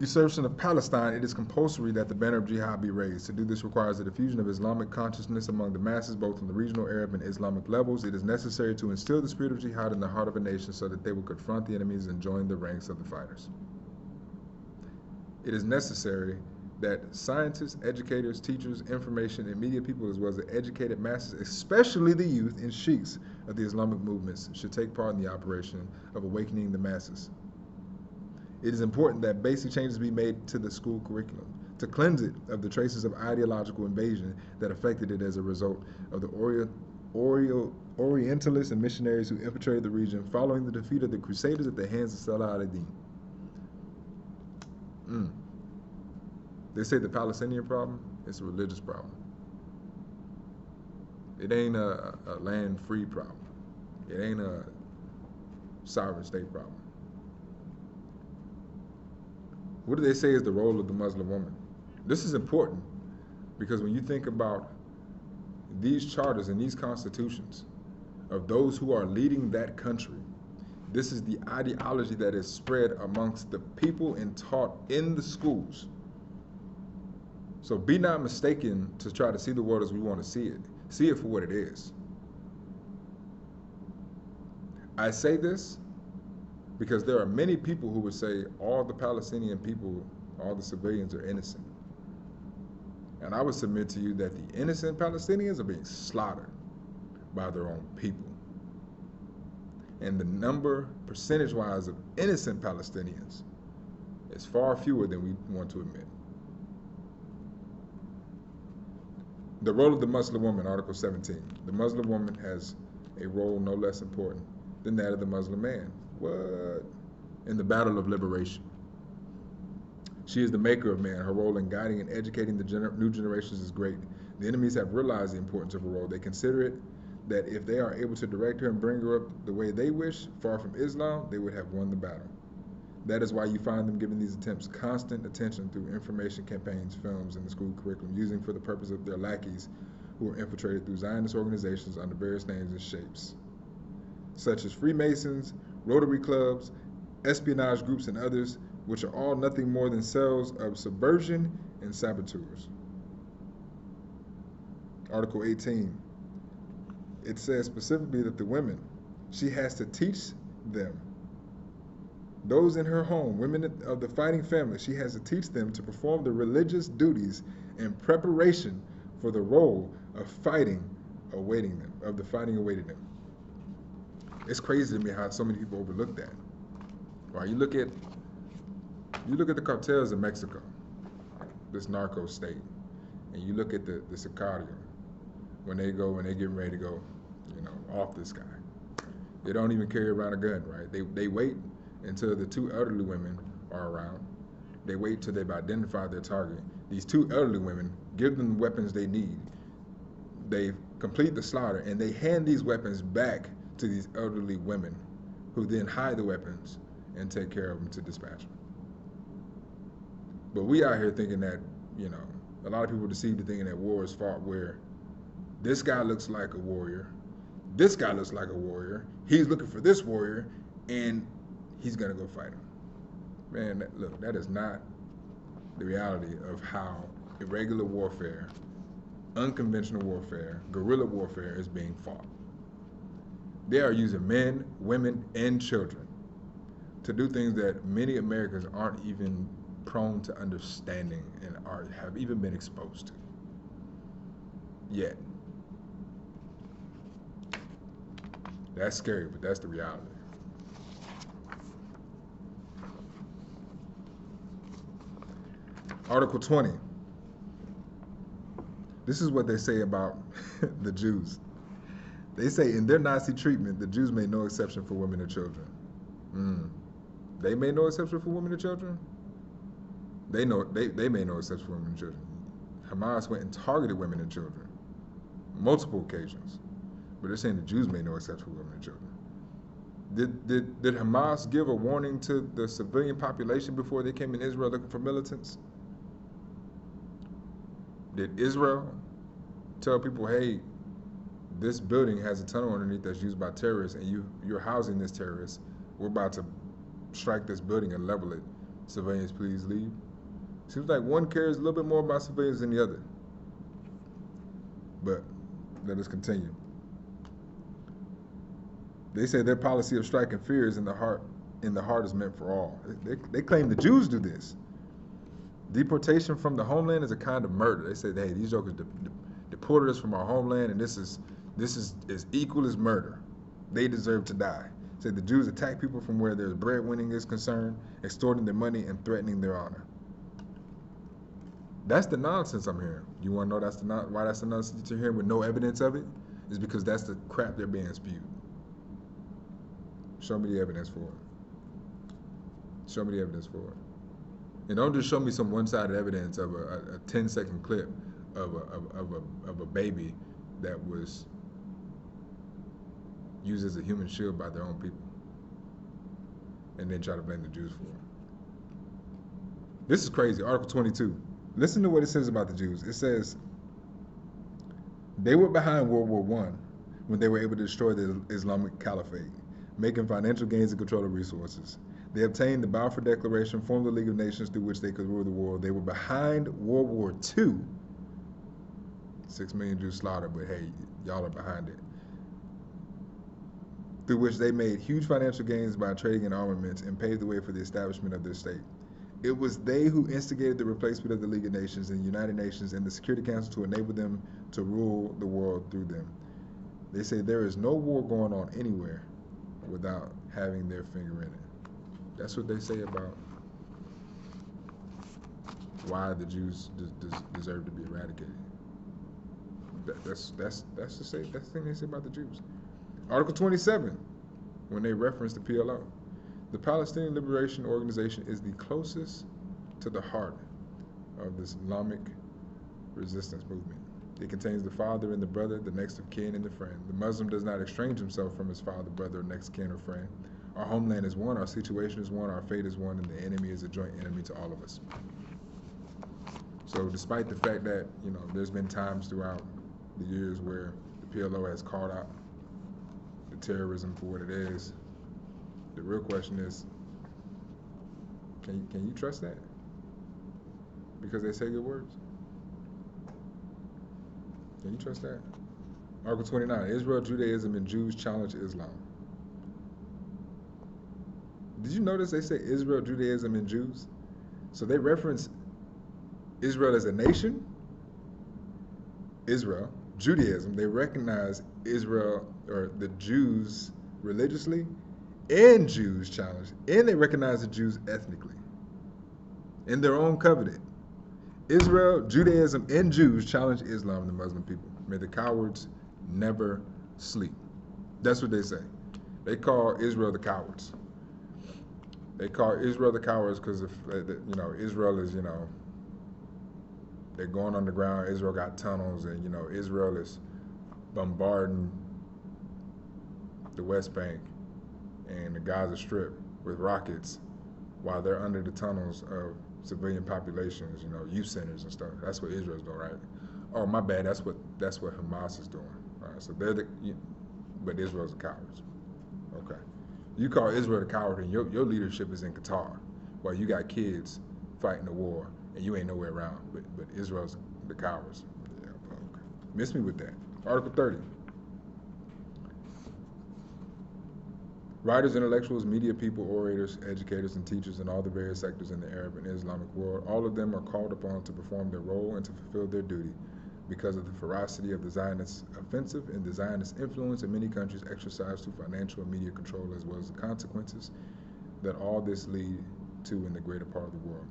usurpation of Palestine, it is compulsory that the banner of jihad be raised. To do this requires the diffusion of Islamic consciousness among the masses, both on the regional, Arab, and Islamic levels. It is necessary to instill the spirit of jihad in the heart of a nation so that they will confront the enemies and join the ranks of the fighters. It is necessary that scientists, educators, teachers, information, and media people, as well as the educated masses, especially the youth and sheiks of the Islamic movements, should take part in the operation of awakening the masses. It is important that basic changes be made to the school curriculum to cleanse it of the traces of ideological invasion that affected it as a result of the Orientalists and missionaries who infiltrated the region following the defeat of the Crusaders at the hands of Salah ad-Din. They say the Palestinian problem is a religious problem. It ain't a land-free problem. It ain't a sovereign state problem. What do they say is the role of the Muslim woman? This is important because when you think about these charters and these constitutions of those who are leading that country, this is the ideology that is spread amongst the people and taught in the schools. So be not mistaken to try to see the world as we want to see it. See it for what it is. I say this because there are many people who would say all the Palestinian people, all the civilians are innocent. And I would submit to you that the innocent Palestinians are being slaughtered by their own people. And the number, percentage-wise, of innocent Palestinians is far fewer than we want to admit. The role of the Muslim woman, Article 17. The Muslim woman has a role no less important than that of the Muslim man. What? In the battle of liberation. She is the maker of man. Her role in guiding and educating the new generations is great. The enemies have realized the importance of her role. They consider it that if they are able to direct her and bring her up the way they wish, far from Islam, they would have won the battle. That is why you find them giving these attempts constant attention through information campaigns, films, and the school curriculum, using for the purpose of their lackeys who are infiltrated through Zionist organizations under various names and shapes, such as Freemasons, Rotary clubs, espionage groups, and others, which are all nothing more than cells of subversion and saboteurs. Article 18. It says specifically that the women, she has to teach them Those in her home, women of the fighting family, she has to teach them to perform the religious duties in preparation for the role of fighting awaiting them, of the fighting awaiting them. It's crazy to me how so many people overlook that. Right? You look at the cartels in Mexico, this narco state, and you look at the Sicario when they get ready to go, off this guy. They don't even carry around a gun, right? They wait until the two elderly women are around. They wait till they've identified their target. These two elderly women give them the weapons they need. They complete the slaughter, and they hand these weapons back to these elderly women, who then hide the weapons and take care of them to dispatch them. But we out here thinking that, a lot of people deceived into thinking that war is fought where this guy looks like a warrior, this guy looks like a warrior, he's looking for this warrior, and he's gonna go fight him. Man, look, that is not the reality of how irregular warfare, unconventional warfare, guerrilla warfare is being fought. They are using men, women, and children to do things that many Americans aren't even prone to understanding and have even been exposed to yet. That's scary, but that's the reality. Article 20. This is what they say about the Jews. They say in their Nazi treatment, the Jews made no exception for women and children. They made no exception for women and children? They made no exception for women and children. Hamas went and targeted women and children, multiple occasions. But they're saying the Jews made no exception for women and children. Did Hamas give a warning to the civilian population before they came in Israel looking for militants? Did Israel tell people, hey, this building has a tunnel underneath that's used by terrorists, and you're housing this terrorist. We're about to strike this building and level it. Civilians, please leave. Seems like one cares a little bit more about civilians than the other. But let us continue. They say their policy of striking fear is in the heart is meant for all. They claim the Jews do this. Deportation from the homeland is a kind of murder. They say, hey, these jokers deported us from our homeland, and this is as equal as murder. They deserve to die. Say the Jews attack people from where their breadwinning is concerned, extorting their money and threatening their honor. That's the nonsense I'm hearing. You want to know why that's the nonsense you're hearing with no evidence of it? Is because that's the crap they're being spewed. Show me the evidence for it. Show me the evidence for it. And don't just show me some one-sided evidence of a 10-second clip of a baby that was used as a human shield by their own people, and then try to blame the Jews for it. This is crazy. Article 22. Listen to what it says about the Jews. It says, they were behind World War I when they were able to destroy the Islamic Caliphate, making financial gains and control of resources. They obtained the Balfour Declaration, formed the League of Nations through which they could rule the world. They were behind World War II. 6 million Jews slaughtered, but hey, y'all are behind it. Through which they made huge financial gains by trading in armaments and paved the way for the establishment of their state. It was they who instigated the replacement of the League of Nations and the United Nations and the Security Council to enable them to rule the world through them. They say there is no war going on anywhere without having their finger in it. That's what they say about why the Jews deserve to be eradicated. That's the thing they say about the Jews. Article 27, when they reference the PLO. The Palestinian Liberation Organization is the closest to the heart of the Islamic resistance movement. It contains the father and the brother, the next of kin and the friend. The Muslim does not estrange himself from his father, brother, or next kin or friend. Our homeland is one, our situation is one, our fate is one, and the enemy is a joint enemy to all of us. So despite the fact that, there's been times throughout the years where the PLO has called out the terrorism for what it is, the real question is, can you trust that? Because they say good words? Can you trust that? Article 29, Israel, Judaism, and Jews challenge Islam. Did you notice they say Israel, Judaism, and Jews? So they reference Israel as a nation, Israel, Judaism. They recognize Israel or the Jews religiously and Jews challenged, and they recognize the Jews ethnically in their own covenant. Israel, Judaism, and Jews challenge Islam and the Muslim people. May the cowards never sleep. That's what they say. They call Israel the cowards. They call Israel the cowards because Israel is they're going underground. Israel got tunnels, and Israel is bombarding the West Bank and the Gaza Strip with rockets while they're under the tunnels of civilian populations, youth centers and stuff. That's what Israel's doing, right? Oh, my bad. That's what Hamas is doing. All right, so but Israel's the cowards. Okay, you call Israel the coward, and your leadership is in Qatar, while you got kids fighting the war, and you ain't nowhere around. But Israel's the cowards. Yeah, okay. Miss me with that. Article 30. Writers, intellectuals, media people, orators, educators, and teachers in all the various sectors in the Arab and Islamic world, all of them are called upon to perform their role and to fulfill their duty because of the ferocity of the Zionist offensive and the Zionist influence in many countries exercised through financial and media control, as well as the consequences that all this lead to in the greater part of the world.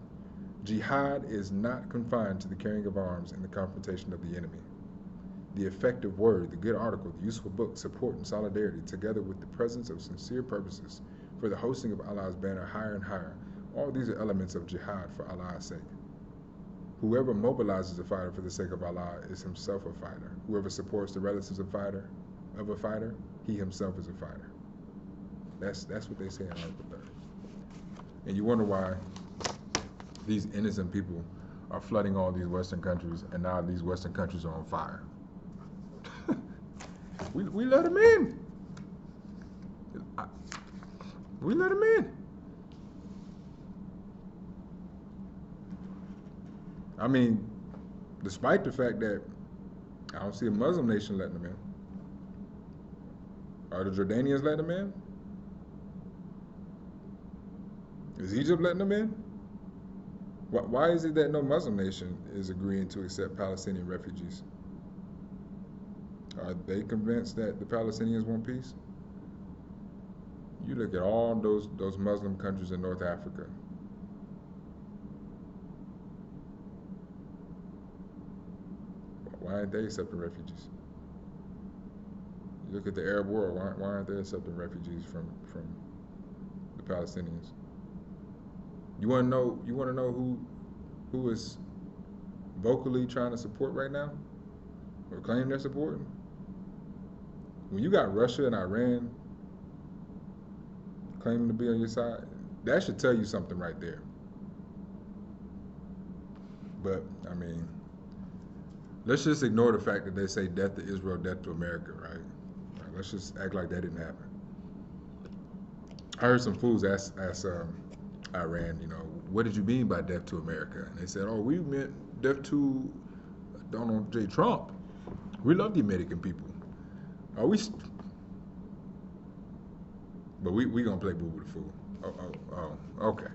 Jihad is not confined to the carrying of arms and the confrontation of the enemy. The effective word, the good article, the useful book, support and solidarity, together with the presence of sincere purposes for the hosting of Allah's banner higher and higher, all these are elements of jihad for Allah's sake. Whoever mobilizes a fighter for the sake of Allah is himself a fighter. Whoever supports the relatives of a fighter, he himself is a fighter. That's what they say in Article 30. And you wonder why these innocent people are flooding all these Western countries, and now these Western countries are on fire. We let them in. We let them in. I mean, despite the fact that I don't see a Muslim nation letting them in. Are the Jordanians letting them in? Is Egypt letting them in? Why is it that no Muslim nation is agreeing to accept Palestinian refugees? Are they convinced that the Palestinians want peace? You look at all those Muslim countries in North Africa. Why aren't they accepting refugees? You look at the Arab world. Why aren't they accepting refugees from the Palestinians? You want to know who is vocally trying to support right now, or claim they're supporting? When you got Russia and Iran claiming to be on your side, that should tell you something right there. But I mean, let's just ignore the fact that they say death to Israel, death to America, right? Let's just act like that didn't happen. I heard some fools ask Iran, what did you mean by death to America? And they said, oh, we meant death to Donald J. Trump. We love the American people. Are we? But we gonna play boo with the fool. Oh, okay.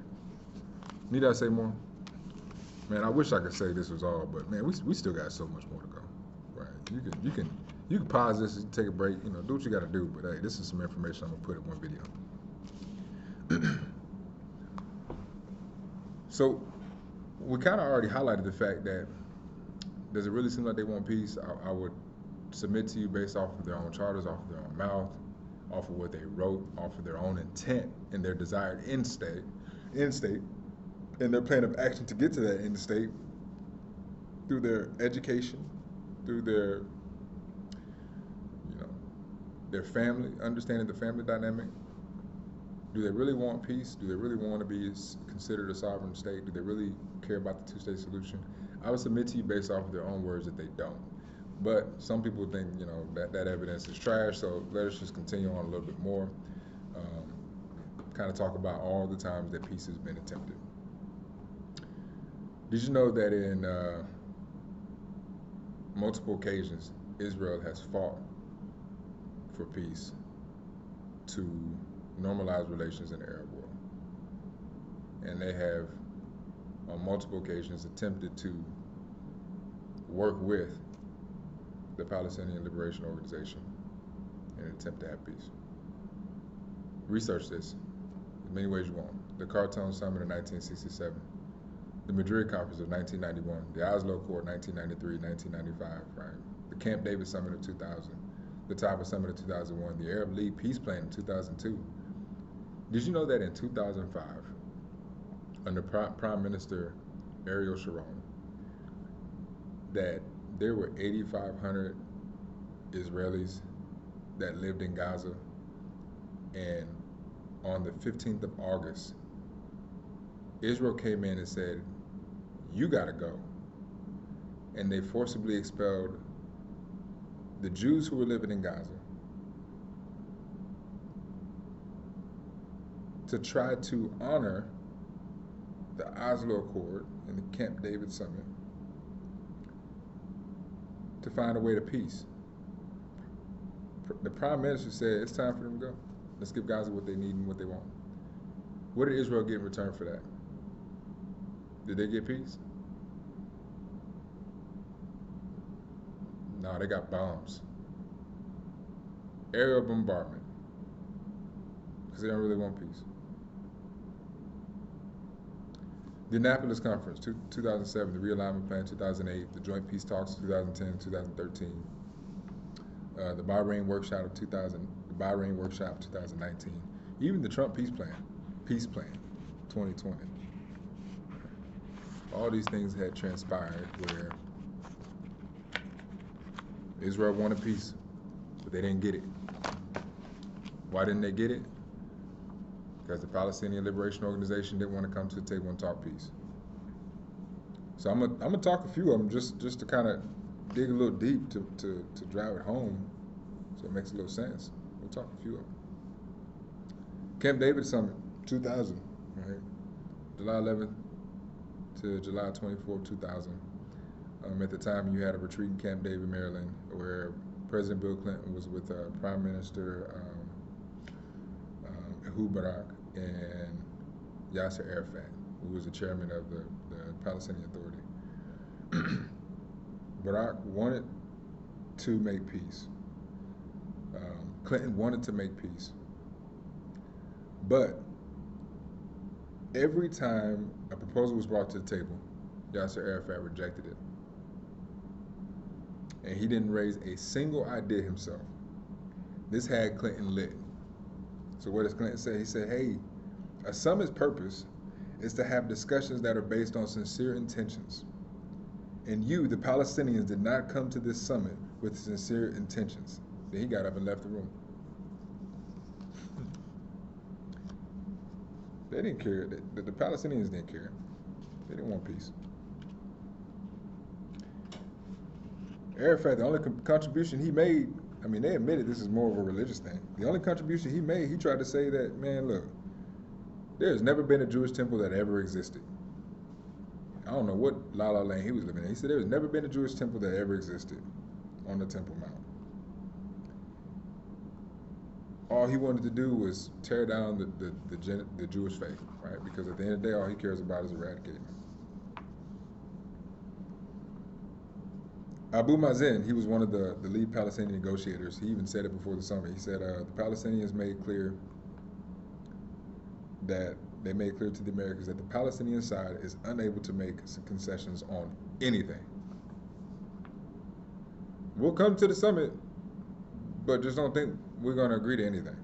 Need I say more? Man, I wish I could say this was all, but man, we still got so much more to go. Right? You can pause this and take a break. Do what you got to do. But hey, this is some information I'm gonna put in one video. So we kind of already highlighted the fact that does it really seem like they want peace? I would submit to you based off of their own charters, off of their own mouth, off of what they wrote, off of their own intent and their desired end state, and their plan of action to get to that end state through their education, through their family, understanding the family dynamic. Do they really want peace? Do they really want to be considered a sovereign state? Do they really care about the two-state solution? I would submit to you based off of their own words that they don't. But some people think, that evidence is trash, so let us just continue on a little bit more. Kind of talk about all the times that peace has been attempted. Did you know that in multiple occasions, Israel has fought for peace to normalize relations in the Arab world? and they have on multiple occasions attempted to work with the Palestinian Liberation Organization in an attempt to have peace. Research this in many ways you want. The Khartoum Summit of 1967, the Madrid Conference of 1991, the Oslo Accord 1993, 1995, right? The Camp David Summit of 2000, the Taiwan Summit of 2001, the Arab League Peace Plan of 2002. Did you know that in 2005, under Prime Minister Ariel Sharon, that there were 8,500 Israelis that lived in Gaza, and on the 15th of August, Israel came in and said, you gotta go. And they forcibly expelled the Jews who were living in Gaza to try to honor the Oslo Accord and the Camp David Summit to find a way to peace. The Prime Minister said it's time for them to go. Let's give Gaza what they need and what they want. What did Israel get in return for that? Did they get peace? No, they got bombs. Aerial bombardment. Because they don't really want peace. The Annapolis Conference, 2007, the Realignment Plan, 2008, the Joint Peace Talks, 2010, 2013, the Bahrain Workshop of 2019, even the Trump Peace Plan, 2020. All these things had transpired where Israel wanted peace, but they didn't get it. Why didn't they get it? Because the Palestinian Liberation Organization didn't want to come to the table and talk peace. So I'm gonna talk a few of them just to kind of dig a little deep to drive it home, so it makes a little sense. We'll talk a few of them. Camp David Summit, 2000, right? July 11th to July 24th, 2000. At the time, you had a retreat in Camp David, Maryland, where President Bill Clinton was with Prime Minister Ehud Barak and Yasser Arafat, who was the chairman of the Palestinian Authority. Barak wanted to make peace. Clinton wanted to make peace. But every time a proposal was brought to the table, Yasser Arafat rejected it. And he didn't raise a single idea himself. This had Clinton lit. So what does Clinton say? He said, hey, a summit's purpose is to have discussions that are based on sincere intentions. And you, the Palestinians, did not come to this summit with sincere intentions. Then he got up and left the room. They didn't care. The Palestinians didn't care. They didn't want peace. Arafat, the only contribution he made, I mean, they admitted this is more of a religious thing. The only contribution he made, he tried to say that, man, look, there's never been a Jewish temple that ever existed. I don't know what La La Land he was living in. He said there's never been a Jewish temple that ever existed on the Temple Mount. All he wanted to do was tear down the Jewish faith, right? Because at the end of the day, all he cares about is eradicating it. Abu Mazen, he was one of the lead Palestinian negotiators. He even said it before the summit. He said the Palestinians made clear to the Americans that the Palestinian side is unable to make some concessions on anything. We'll come to the summit, but just don't think we're going to agree to anything.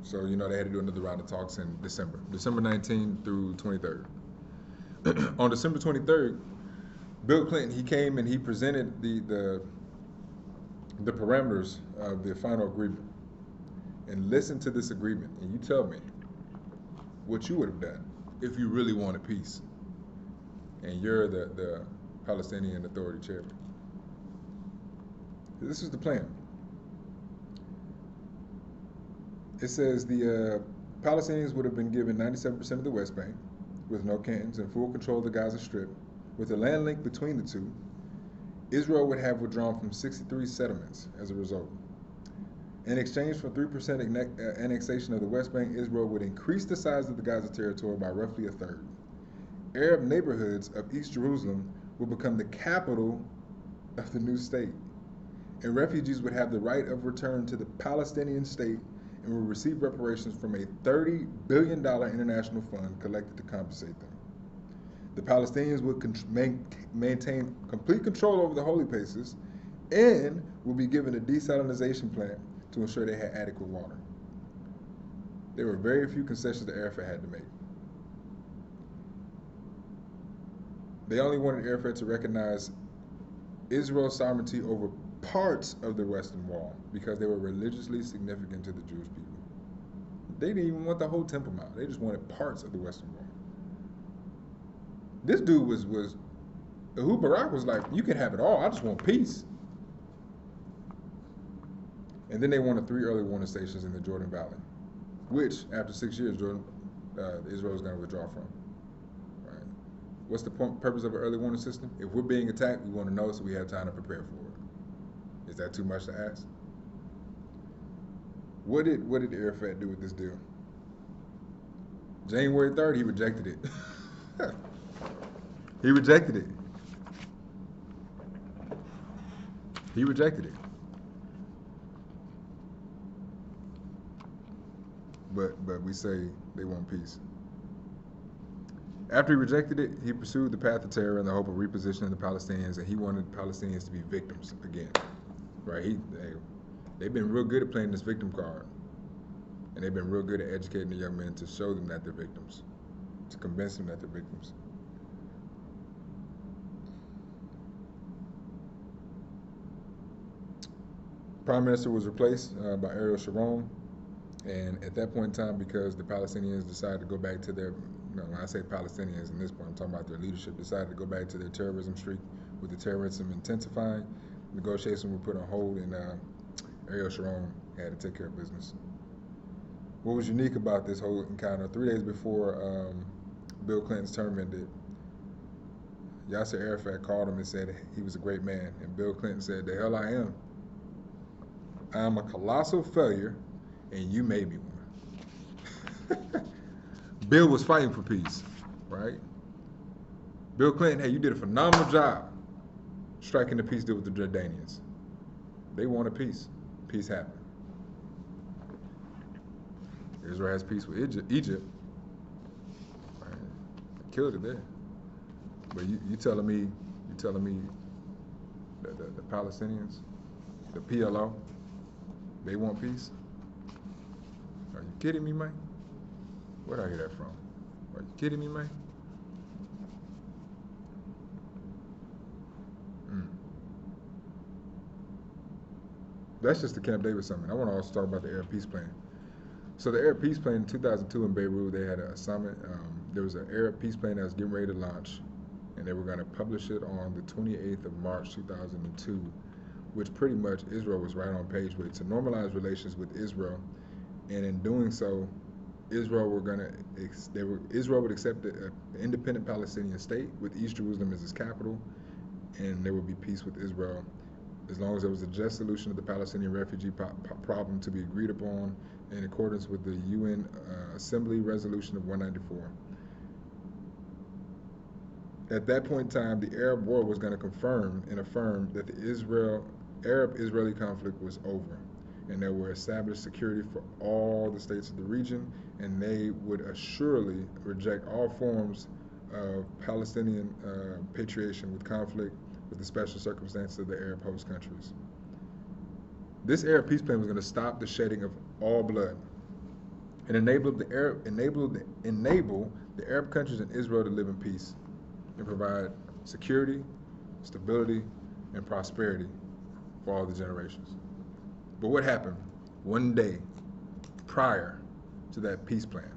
So, they had to do another round of talks in December 19th through 23rd. On December 23rd, Bill Clinton, he came and he presented the parameters of the final agreement. And listen to this agreement, and you tell me what you would have done if you really wanted peace. And you're the Palestinian Authority chairman. This is the plan. It says the Palestinians would have been given 97% of the West Bank with no cantons and full control of the Gaza Strip. With a land link between the two, Israel would have withdrawn from 63 settlements as a result. In exchange for 3% annexation of the West Bank, Israel would increase the size of the Gaza territory by roughly a third. Arab neighborhoods of East Jerusalem would become the capital of the new state, and refugees would have the right of return to the Palestinian state and would receive reparations from a $30 billion international fund collected to compensate them. The Palestinians would maintain complete control over the holy places and would be given a desalination plant to ensure they had adequate water. There were very few concessions that Arafat had to make. They only wanted Arafat to recognize Israel's sovereignty over parts of the Western Wall because they were religiously significant to the Jewish people. They didn't even want the whole Temple Mount. They just wanted parts of the Western Wall. This dude was Ehud Barak was like, you can have it all. I just want peace. And then they wanted 3 early warning stations in the Jordan Valley, which after 6 years, Israel was going to withdraw from. Right? What's the purpose of an early warning system? If we're being attacked, we want to know so we have time to prepare for it. Is that too much to ask? What did Arafat do with this deal? January 3rd, he rejected it. He rejected it. He rejected it. But we say they want peace. After he rejected it, he pursued the path of terror in the hope of repositioning the Palestinians, and he wanted Palestinians to be victims again. Right? They've been real good at playing this victim card, and they've been real good at educating the young men to show them that they're victims, to convince them that they're victims. Prime Minister was replaced by Ariel Sharon, and at that point in time, because the Palestinians decided to go back to their, when I say Palestinians, in this point I'm talking about their leadership, decided to go back to their terrorism streak with the terrorism intensifying, negotiations were put on hold, and Ariel Sharon had to take care of business. What was unique about this whole encounter, 3 days before Bill Clinton's term ended, Yasser Arafat called him and said he was a great man, and Bill Clinton said, the hell I am. I am a colossal failure, and you made me one. Bill was fighting for peace, right? Bill Clinton, hey, you did a phenomenal job striking the peace deal with the Jordanians. They wanted peace. Peace happened. Israel has peace with Egypt. Right? Killed it there. But you telling me that the Palestinians, the PLO, they want peace? Are you kidding me, man? Where'd I hear that from? Are you kidding me, man? That's just the Camp David summit. I want to also talk about the Arab Peace Plan. So the Arab Peace Plan in 2002 in Beirut, they had a summit. There was an Arab Peace Plan that was getting ready to launch, and they were going to publish it on the 28th of March 2002, which pretty much Israel was right on page with, to normalize relations with Israel, and in doing so, Israel would accept an independent Palestinian state with East Jerusalem as its capital, and there would be peace with Israel as long as there was a just solution of the Palestinian refugee problem to be agreed upon in accordance with the UN Assembly Resolution of 194. At that point in time, the Arab world was going to confirm and affirm that the Arab-Israeli conflict was over, and there were established security for all the states of the region, and they would assuredly reject all forms of Palestinian patriation with conflict with the special circumstances of the Arab host countries. This Arab peace plan was going to stop the shedding of all blood and enable the Arab countries and Israel to live in peace and provide security, stability, and prosperity for all the generations. But what happened one day prior to that peace plan?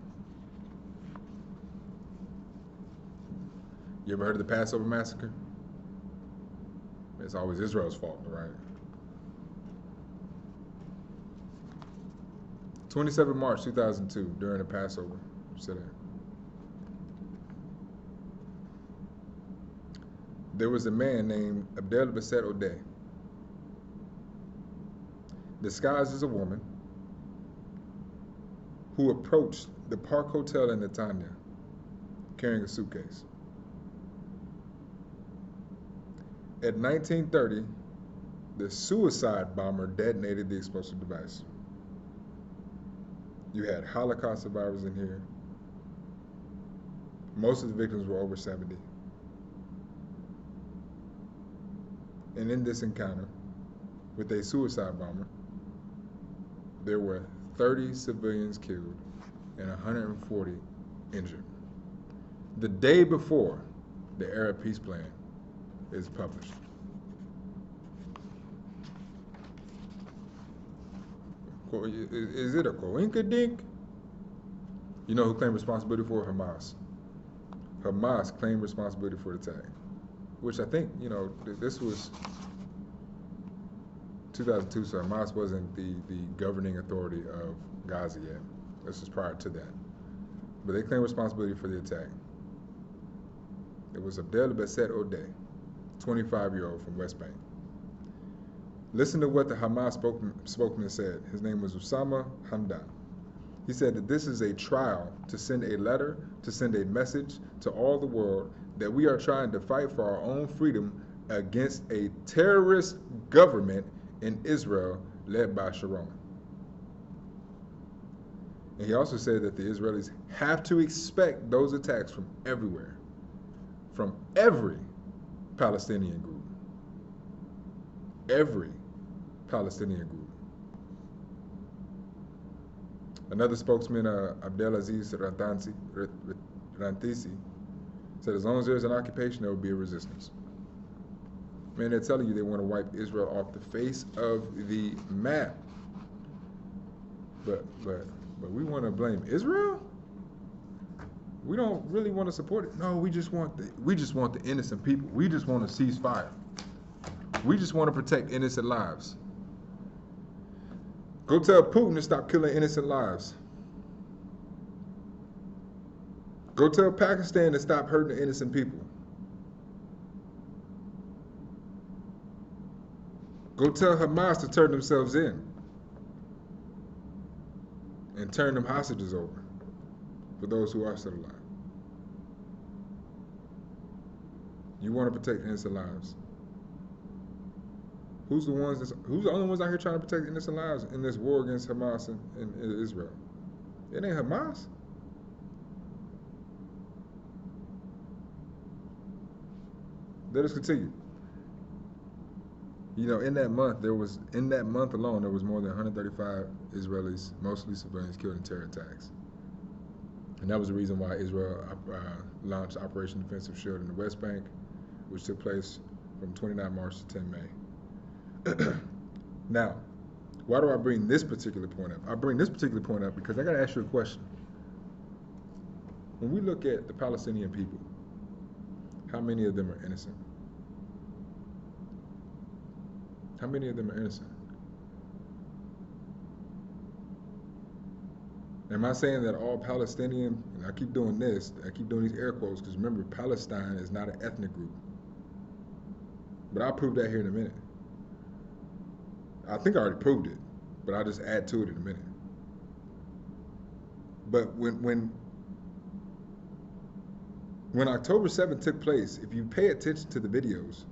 You ever heard of the Passover massacre? It's always Israel's fault, right? 27 March 2002, during the Passover. Sit there. There was a man named Abdel Basset Odeh. disguised as a woman, who approached the Park Hotel in Netanya carrying a suitcase. At 19:30, the suicide bomber detonated the explosive device. You had Holocaust survivors in here. Most of the victims were over 70. And in this encounter with a suicide bomber, there were 30 civilians killed and 140 injured. The day before the Arab peace plan is published. Is it a coinkydink? You know who claimed responsibility for it? Hamas. Hamas claimed responsibility for the attack, which I think, this was 2002, so Hamas wasn't the governing authority of Gaza yet. This was prior to that. But they claimed responsibility for the attack. It was Abdel Basset Odeh, 25-year-old from West Bank. Listen to what the Hamas spokesman said. His name was Osama Hamdan. He said that this is a trial to send a letter, to send a message to all the world that we are trying to fight for our own freedom against a terrorist government in Israel led by Sharon. And he also said that the Israelis have to expect those attacks from everywhere, from every Palestinian group. Every Palestinian group. Another spokesman, Abdelaziz Rantisi, said as long as there's an occupation, there will be a resistance. Man, they're telling you they want to wipe Israel off the face of the map. But we want to blame Israel? We don't really want to support it. No, we just want the innocent people. We just want to cease fire. We just want to protect innocent lives. Go tell Putin to stop killing innocent lives. Go tell Pakistan to stop hurting the innocent people. Go tell Hamas to turn themselves in and turn them hostages over for those who are still alive. You want to protect innocent lives. Who's the only ones out here trying to protect innocent lives in this war against Hamas and Israel? It ain't Hamas. Let us continue. In that month alone, there was more than 135 Israelis, mostly civilians, killed in terror attacks. And that was the reason why Israel launched Operation Defensive Shield in the West Bank, which took place from 29 March to 10 May. Now, why do I bring this particular point up? I bring this particular point up because I got to ask you a question. When we look at the Palestinian people, how many of them are innocent? How many of them are innocent? Am I saying that all Palestinian, and I keep doing these air quotes, because remember, Palestine is not an ethnic group. But I'll prove that here in a minute. I think I already proved it, but I'll just add to it in a minute. But when October 7th took place, if you pay attention to the videos,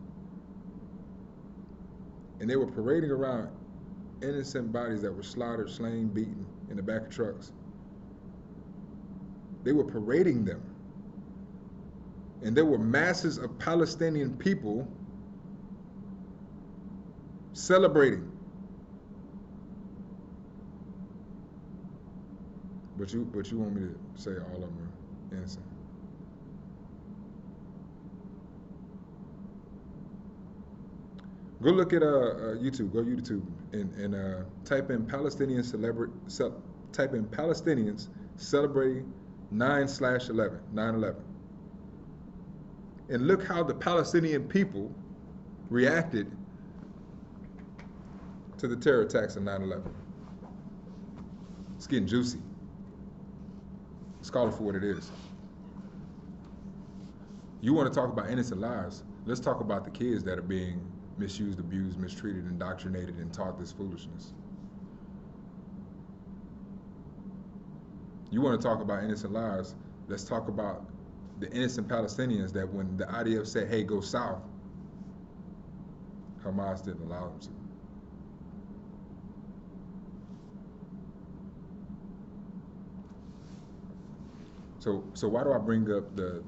and they were parading around innocent bodies that were slaughtered, slain, beaten in the back of trucks. They were parading them. And there were masses of Palestinian people celebrating. But you want me to say all of them are innocent? Go look at YouTube. Go YouTube and type in Palestinians celebrating 9/11, and look how the Palestinian people reacted to the terror attacks of 9/11. It's getting juicy. Let's call it for what it is. You want to talk about innocent lives? Let's talk about the kids that are being misused, abused, mistreated, indoctrinated, and taught this foolishness. You want to talk about innocent lives? Let's talk about the innocent Palestinians that when the IDF said, hey, go south, Hamas didn't allow them to. So why do I bring up the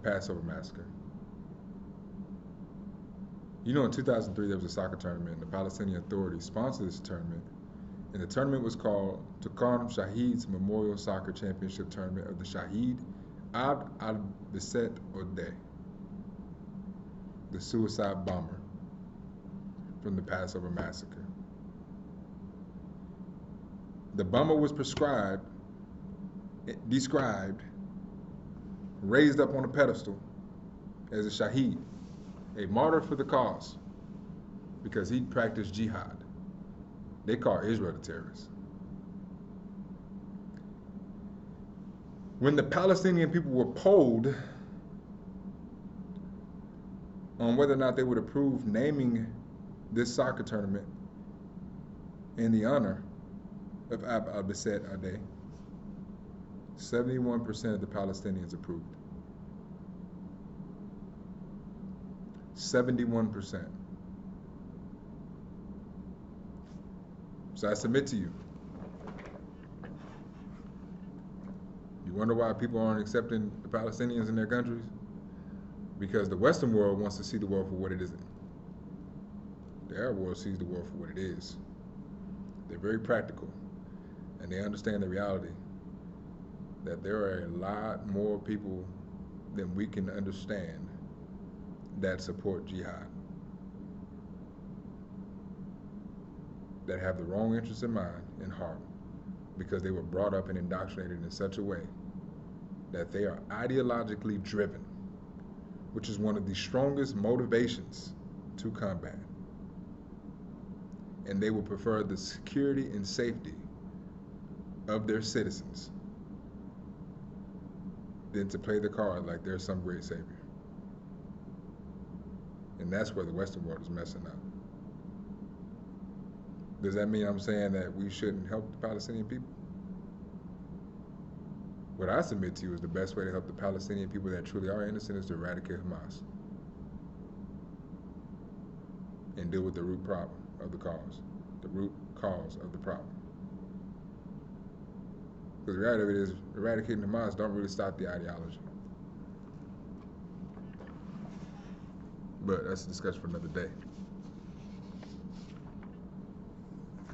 Passover massacre? You know, in 2003 there was a soccer tournament, and the Palestinian Authority sponsored this tournament, and the tournament was called Tukar Shahid's Memorial Soccer Championship Tournament of the Shahid Abd al-Baset Odeh, the suicide bomber from the Passover massacre. The bomber was described, raised up on a pedestal as a Shahid, a martyr for the cause, because he practiced jihad. They call Israel the terrorists. When the Palestinian people were polled on whether or not they would approve naming this soccer tournament in the honor of Abd al-Baset Odeh, 71% of the Palestinians approved. 71%. So I submit to you. You wonder why people aren't accepting the Palestinians in their countries? Because the Western world wants to see the world for what it isn't. The Arab world sees the world for what it is. They're very practical, and they understand the reality that there are a lot more people than we can understand that support jihad, that have the wrong interests in mind and heart, because they were brought up and indoctrinated in such a way that they are ideologically driven, which is one of the strongest motivations to combat. And they will prefer the security and safety of their citizens than to play the card like they're some great savior. And that's where the Western world is messing up. Does that mean I'm saying that we shouldn't help the Palestinian people? What I submit to you is the best way to help the Palestinian people that truly are innocent is to eradicate Hamas and deal with the root problem of the cause, the root cause of the problem. Because the reality of it is, eradicating Hamas don't really stop the ideology. But that's a discussion for another day.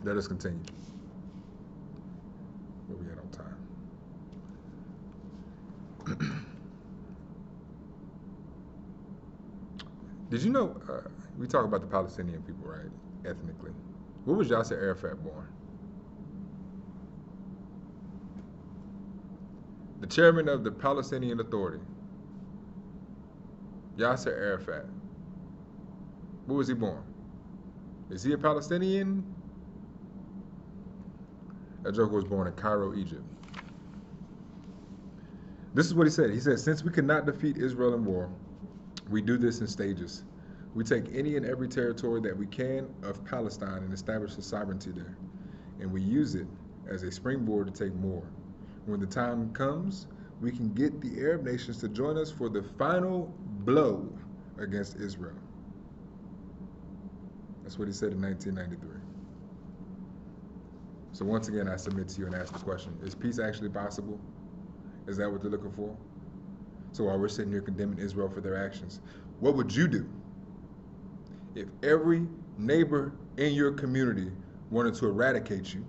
Let us continue. Where we at on time? Did you know, we talk about the Palestinian people, right, ethnically. Where was Yasser Arafat born? The chairman of the Palestinian Authority, Yasser Arafat. Where was he born? Is he a Palestinian? That joker was born in Cairo, Egypt. This is what he said. He said, since we cannot defeat Israel in war, we do this in stages. We take any and every territory that we can of Palestine and establish a sovereignty there. And we use it as a springboard to take more. When the time comes, we can get the Arab nations to join us for the final blow against Israel. That's what he said in 1993. So once again, I submit to you and ask the question, is peace actually possible? Is that what they're looking for? So while we're sitting here condemning Israel for their actions, what would you do if every neighbor in your community wanted to eradicate you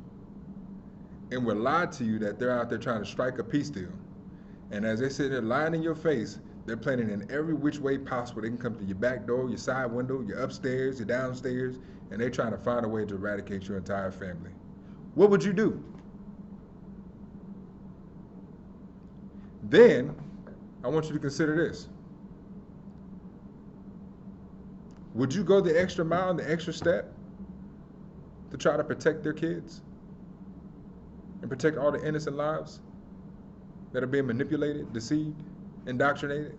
and would lie to you that they're out there trying to strike a peace deal? And as they sit there lying in your face, they're planning in every which way possible. They can come to your back door, your side window, your upstairs, your downstairs, and they're trying to find a way to eradicate your entire family. What would you do? Then, I want you to consider this. Would you go the extra mile and the extra step to try to protect their kids and protect all the innocent lives that are being manipulated, deceived, indoctrinated?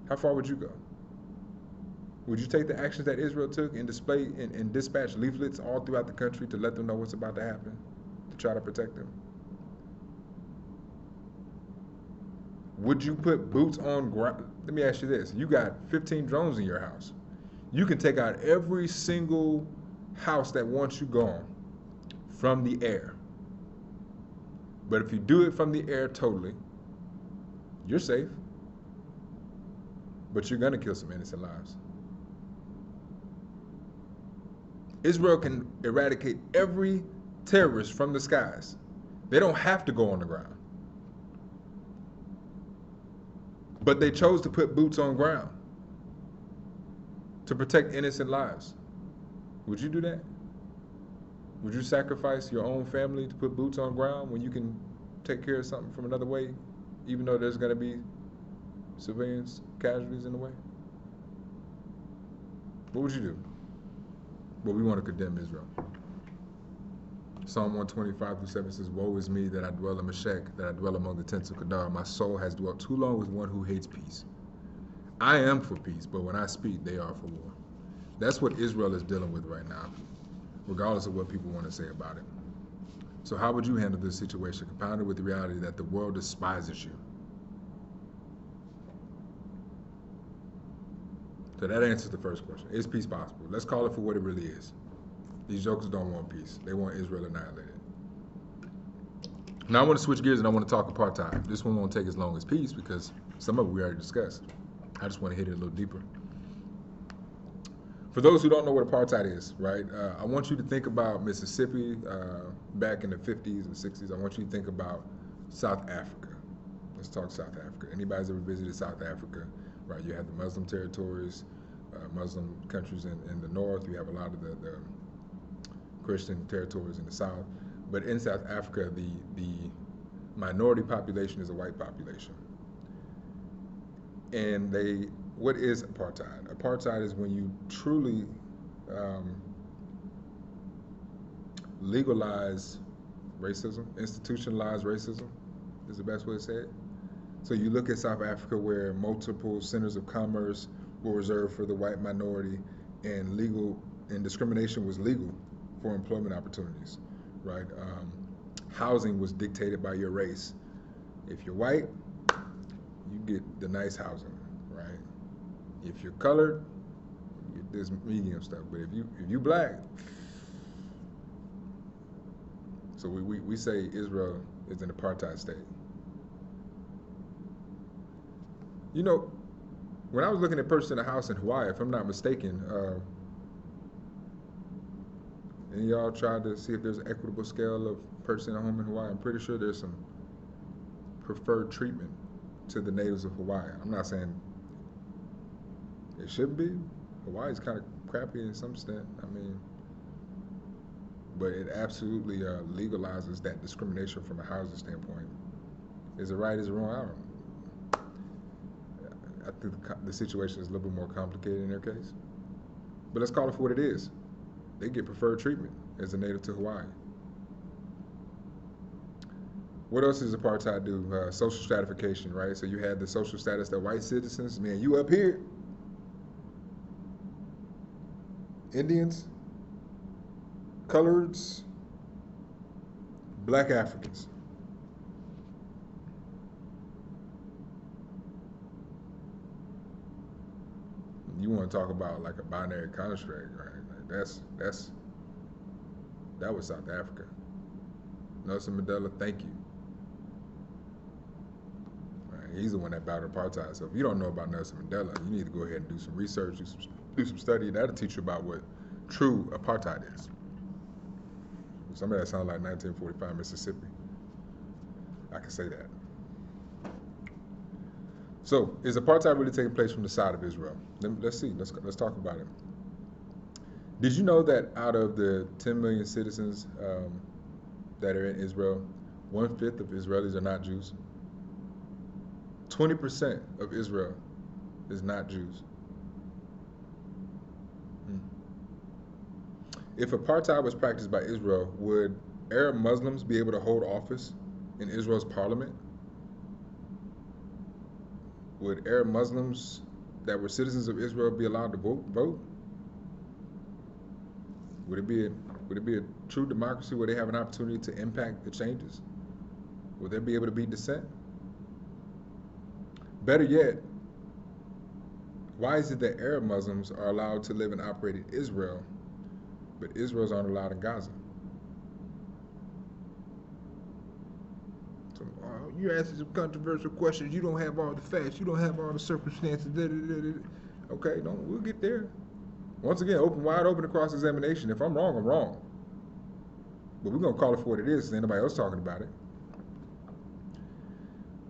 How far would you go? Would you take the actions that Israel took and display and dispatch leaflets all throughout the country to let them know what's about to happen, to try to protect them? Would you put boots on ground? Let me ask you this. You got 15 drones in your house. You can take out every single house that wants you gone from the air. But if you do it from the air totally, you're safe. But you're going to kill some innocent lives. Israel can eradicate every terrorist from the skies. They don't have to go on the ground. But they chose to put boots on ground to protect innocent lives. Would you do that? Would you sacrifice your own family to put boots on ground when you can take care of something from another way, even though there's going to be civilians, casualties in the way? What would you do? Well, we want to condemn Israel. Psalm 125-7 says, "Woe is me that I dwell in Meshech, that I dwell among the tents of Kedar. My soul has dwelt too long with one who hates peace. I am for peace, but when I speak, they are for war." That's what Israel is dealing with right now, regardless of what people want to say about it. So how would you handle this situation, compounded with the reality that the world despises you? So that answers the first question. Is peace possible? Let's call it for what it really is. These jokers don't want peace. They want Israel annihilated. Now I want to switch gears and I want to talk apartheid. This one won't take as long as peace because some of it we already discussed. I just want to hit it a little deeper. For those who don't know what apartheid is, right, I want you to think about Mississippi back in the 50s and 60s. I want you to think about South Africa. Let's talk South Africa. Anybody's ever visited South Africa, right? You have the Muslim territories, Muslim countries in the north. You have a lot of the Christian territories in the south. But in South Africa, the minority population is a white population. And what is apartheid? Apartheid is when you truly legalize racism, institutionalize racism, is the best way to say it. So you look at South Africa where multiple centers of commerce were reserved for the white minority and discrimination was legal for employment opportunities, right? Housing was dictated by your race. If you're white, you get the nice housing, right? If you're colored, you get this medium stuff. But if you black, so we say Israel is an apartheid state. You know, when I was looking at purchasing a house in Hawaii, if I'm not mistaken, and y'all tried to see if there's an equitable scale of purchasing a home in Hawaii, I'm pretty sure there's some preferred treatment to the natives of Hawaii. I'm not saying it should be. Hawaii's kind of crappy in some extent. I mean, but it absolutely legalizes that discrimination from a housing standpoint. Is it right? Is it wrong? I don't know. I think the situation is a little bit more complicated in their case. But let's call it for what it is. They get preferred treatment as a native to Hawaii. What else does apartheid do? Social stratification, right? So you had the social status that white citizens, man, you up here. Indians, coloreds, black Africans. You want to talk about like a binary construct, right? Like that was South Africa. Nelson Mandela, thank you. Right, he's the one that battled apartheid. So if you don't know about Nelson Mandela, you need to go ahead and do some research, do some study. That'll teach you about what true apartheid is. Some of that sounds like 1945 Mississippi. I can say that. So, is apartheid really taking place from the side of Israel? Let's see. Let's talk about it. Did you know that out of the 10 million citizens that are in Israel, 1/5 of Israelis are not Jews? 20% of Israel is not Jews. If apartheid was practiced by Israel, would Arab Muslims be able to hold office in Israel's parliament? Would Arab Muslims that were citizens of Israel be allowed to vote? Would it be a true democracy where they have an opportunity to impact the changes? Would there be able to be dissent? Better yet, why is it that Arab Muslims are allowed to live and operate in Israel, but Israelis aren't allowed in Gaza? So, you're asking some controversial questions. You don't have all the facts. You don't have all the circumstances. Okay, we'll get there. Once again, wide open to cross-examination. If I'm wrong, I'm wrong. But we're going to call it for what it is, because ain't nobody else talking about it.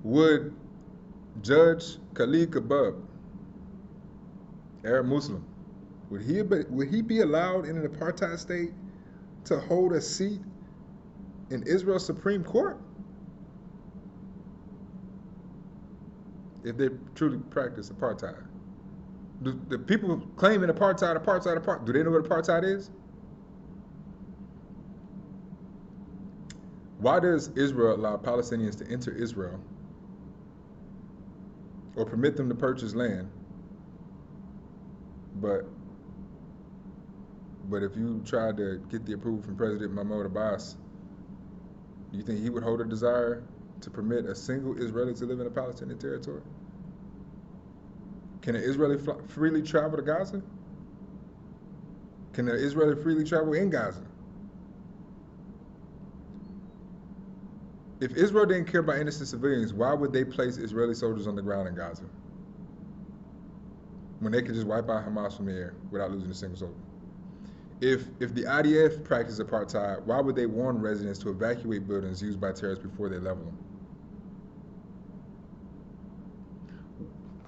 Would Judge Khalid Kabab, Arab Muslim, would he be allowed in an apartheid state to hold a seat in Israel's Supreme Court? If they truly practice apartheid. Do the people claiming apartheid, do they know what apartheid is? Why does Israel allow Palestinians to enter Israel or permit them to purchase land, but if you tried to get the approval from President Mahmoud Abbas, do you think he would hold a desire to permit a single Israeli to live in a Palestinian territory? Can an Israeli freely travel to Gaza? Can an Israeli freely travel in Gaza? If Israel didn't care about innocent civilians, why would they place Israeli soldiers on the ground in Gaza when they could just wipe out Hamas from the air without losing a single soldier? If the IDF practiced apartheid, why would they warn residents to evacuate buildings used by terrorists before they level them?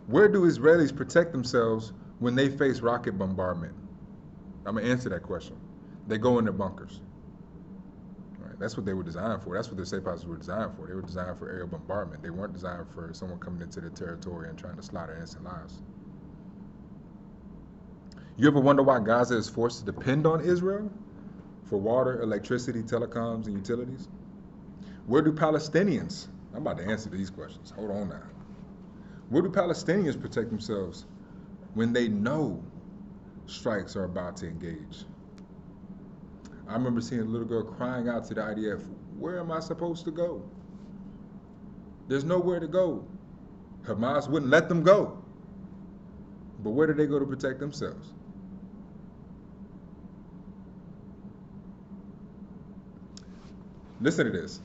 Where do Israelis protect themselves when they face rocket bombardment? I'm going to answer that question. They go in their bunkers. Right? That's what they were designed for. That's what their safe houses were designed for. They were designed for aerial bombardment. They weren't designed for someone coming into their territory and trying to slaughter innocent lives. You ever wonder why Gaza is forced to depend on Israel for water, electricity, telecoms, and utilities? Where do Palestinians, I'm about to answer these questions, hold on now. Where do Palestinians protect themselves when they know strikes are about to engage? I remember seeing a little girl crying out to the IDF, where am I supposed to go? There's nowhere to go. Hamas wouldn't let them go. But where do they go to protect themselves? Listen to this.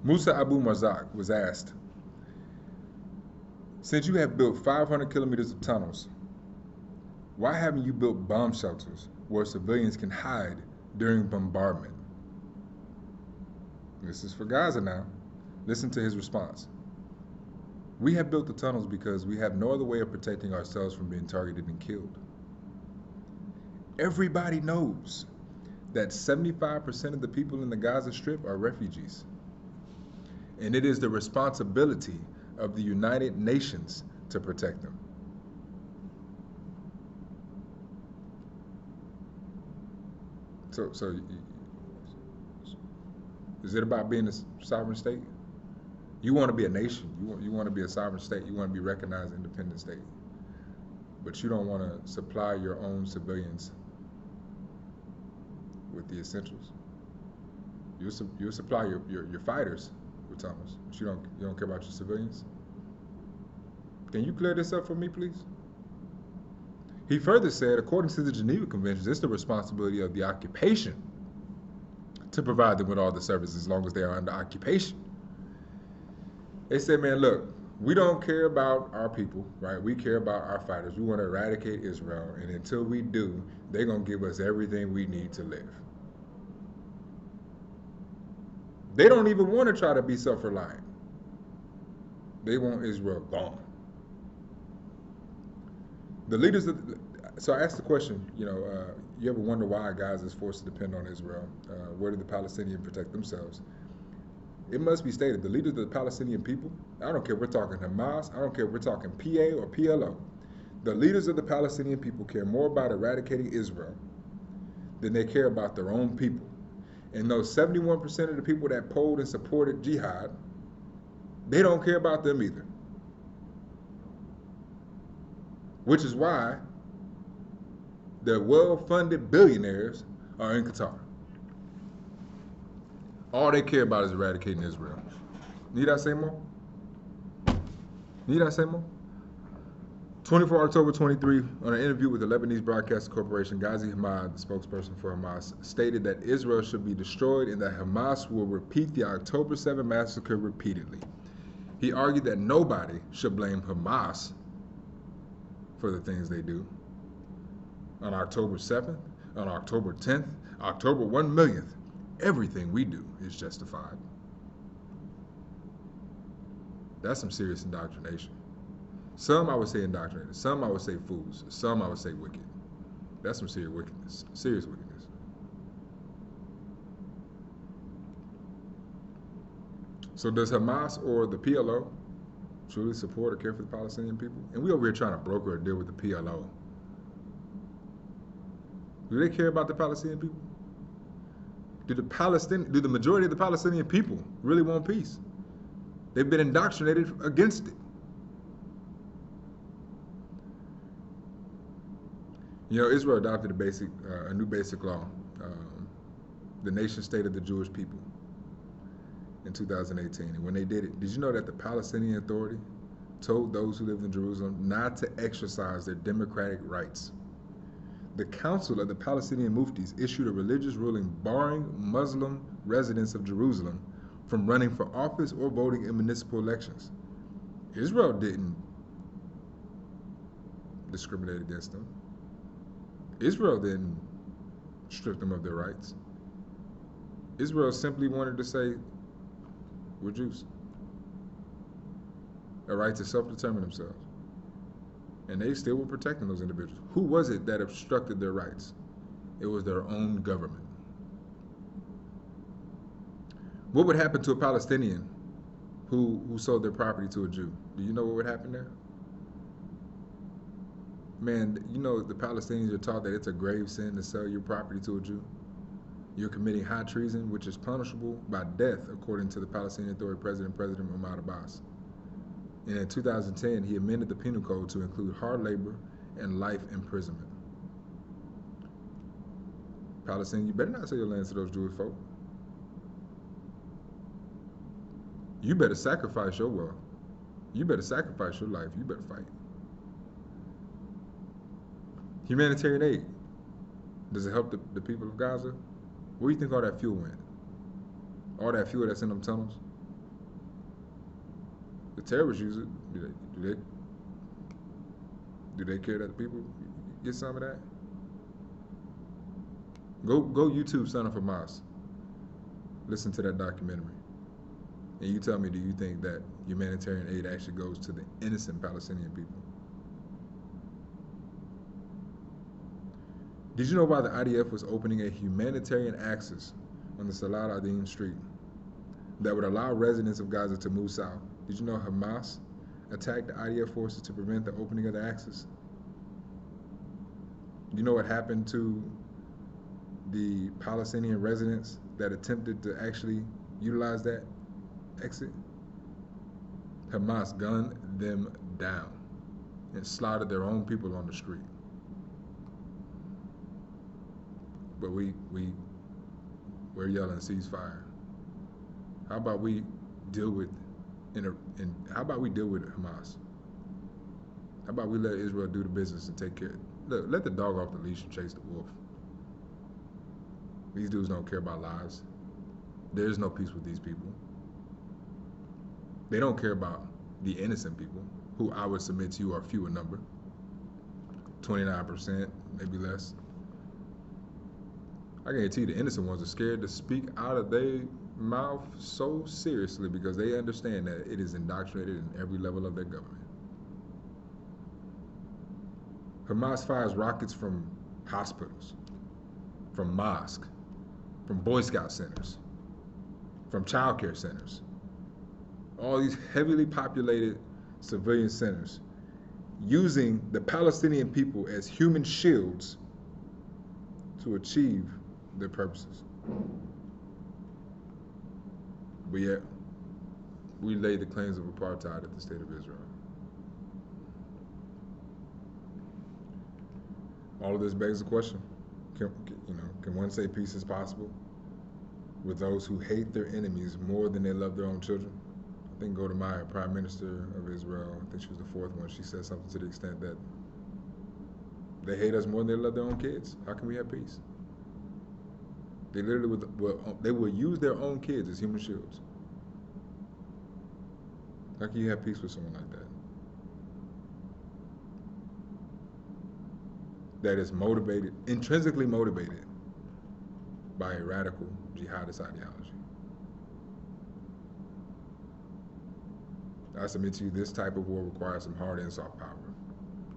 Musa Abu Marzak was asked, since you have built 500 kilometers of tunnels, why haven't you built bomb shelters where civilians can hide during bombardment? This is for Gaza now. Listen to his response. We have built the tunnels because we have no other way of protecting ourselves from being targeted and killed. Everybody knows that 75% of the people in the Gaza Strip are refugees. And it is the responsibility of the United Nations to protect them. So is it about being a sovereign state? You want to be a nation. You want to be a sovereign state. You want to be recognized independent state. But you don't want to supply your own civilians with the essentials. You'll supply your fighters with tunnels, but you don't care about your civilians. Can you clear this up for me, please? He further said, according to the Geneva Conventions, it's the responsibility of the occupation to provide them with all the services as long as they are under occupation. They said, man, look, we don't care about our people, right? We care about our fighters. We want to eradicate Israel, and until we do, they're going to give us everything we need to live. They don't even want to try to be self-reliant. They want Israel gone. The leaders of so I asked the question, you ever wonder why Gaza is forced to depend on Israel? Where do the Palestinians protect themselves? It must be stated, the leaders of the Palestinian people, I don't care if we're talking Hamas, I don't care if we're talking PA or PLO, the leaders of the Palestinian people care more about eradicating Israel than they care about their own people. And those 71% of the people that polled and supported jihad, they don't care about them either. which is why the well-funded billionaires are in Qatar. All they care about is eradicating Israel. Need I say more? Need I say more? 24 October 23, on an interview with the Lebanese Broadcasting Corporation, Ghazi Hamad, the spokesperson for Hamas, stated that Israel should be destroyed and that Hamas will repeat the October 7 massacre repeatedly. He argued that nobody should blame Hamas for the things they do. On October 7th, on October 10th, October 1,000,000th, everything we do is justified. That's some serious indoctrination. Some I would say indoctrinated, some I would say fools, some I would say wicked. That's some serious wickedness, serious wickedness. So does Hamas or the PLO truly support or care for the Palestinian people? And we over here trying to broker a deal with the PLO. Do they care about the Palestinian people? Do the majority of the Palestinian people really want peace? They've been indoctrinated against it. You know, Israel adopted a new basic law, the nation state of the Jewish people, in 2018. And when they did it, did you know that the Palestinian Authority told those who lived in Jerusalem not to exercise their democratic rights? The Council of the Palestinian Muftis issued a religious ruling barring Muslim residents of Jerusalem from running for office or voting in municipal elections. Israel didn't discriminate against them. Israel didn't strip them of their rights. Israel simply wanted to say, we're Jews. A right to self-determine themselves. And they still were protecting those individuals. Who was it that obstructed their rights? It was their own government. What would happen to a Palestinian who sold their property to a Jew? Do you know what would happen there? Man, you know the Palestinians are taught that it's a grave sin to sell your property to a Jew. You're committing high treason, which is punishable by death, according to the Palestinian Authority President Mahmoud Abbas. And in 2010, he amended the penal code to include hard labor and life imprisonment. Palestinians, you better not sell your land to those Jewish folk. You better sacrifice your wealth. You better sacrifice your life. You better fight. Humanitarian aid. Does it help the people of Gaza? Where do you think all that fuel went? All that fuel that's in them tunnels? The terrorists use it. Do they care that the people get some of that? Go YouTube Son of Hamas. Listen to that documentary. And you tell me, do you think that humanitarian aid actually goes to the innocent Palestinian people? Did you know why the IDF was opening a humanitarian access on the Salah ad-Din street that would allow residents of Gaza to move south? Did you know Hamas attacked the IDF forces to prevent the opening of the access? Do you know what happened to the Palestinian residents that attempted to actually utilize that exit? Hamas gunned them down and slaughtered their own people on the street. But we're yelling ceasefire. How about we deal with how about we deal with Hamas? How about we let Israel do the business and take care? Look, let the dog off the leash and chase the wolf. These dudes don't care about lives. There is no peace with these people. They don't care about the innocent people, who I would submit to you are few in number. 29%, maybe less. I guarantee you the innocent ones are scared to speak out of their mouth so seriously because they understand that it is indoctrinated in every level of their government. Hamas fires rockets from hospitals, from mosques, from Boy Scout centers, from child care centers. All these heavily populated civilian centers, using the Palestinian people as human shields to achieve their purposes. But yet, we lay the claims of apartheid at the state of Israel. All of this begs the question: can one say peace is possible with those who hate their enemies more than they love their own children? I think Golda Meir, Prime Minister of Israel, I think she was the fourth one. She said something to the extent that they hate us more than they love their own kids. How can we have peace? They literally would use their own kids as human shields. How can you have peace with someone like that? That is motivated, intrinsically motivated by a radical jihadist ideology. I submit to you, this type of war requires some hard and soft power.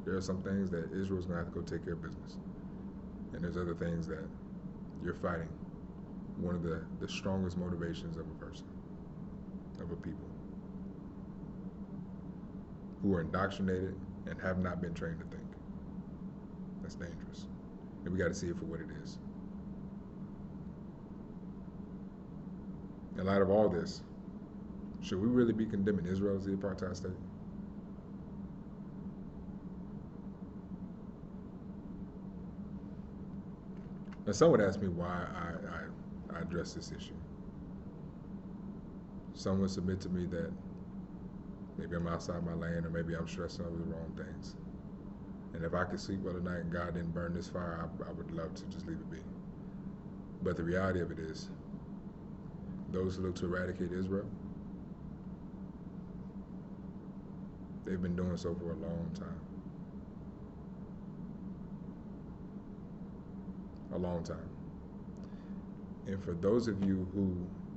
There are some things that Israel's gonna have to go take care of business. And there's other things that you're fighting one of the strongest motivations of a person, of a people, who are indoctrinated and have not been trained to think. That's dangerous. And we gotta see it for what it is. In light of all this, should we really be condemning Israel as the apartheid state? Now, some would ask me why I address this issue. Some would submit to me that maybe I'm outside my lane, or maybe I'm stressing over the wrong things. And if I could sleep well at night and God didn't burn this fire, I would love to just leave it be. But the reality of it is, those who look to eradicate Israel, they've been doing so for a long time. A long time. And for those of you who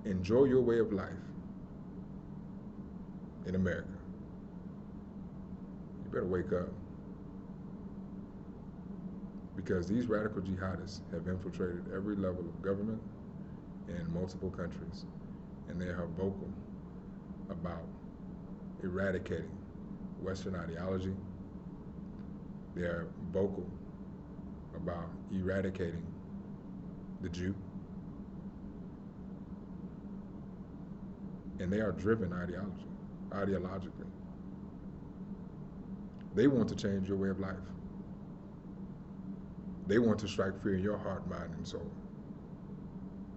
enjoy your way of life in America, you better wake up. Because these radical jihadists have infiltrated every level of government in multiple countries, and they are vocal about eradicating Western ideology. They are vocal about eradicating the Jew. And they are driven ideologically. They want to change your way of life. They want to strike fear in your heart, mind, and soul.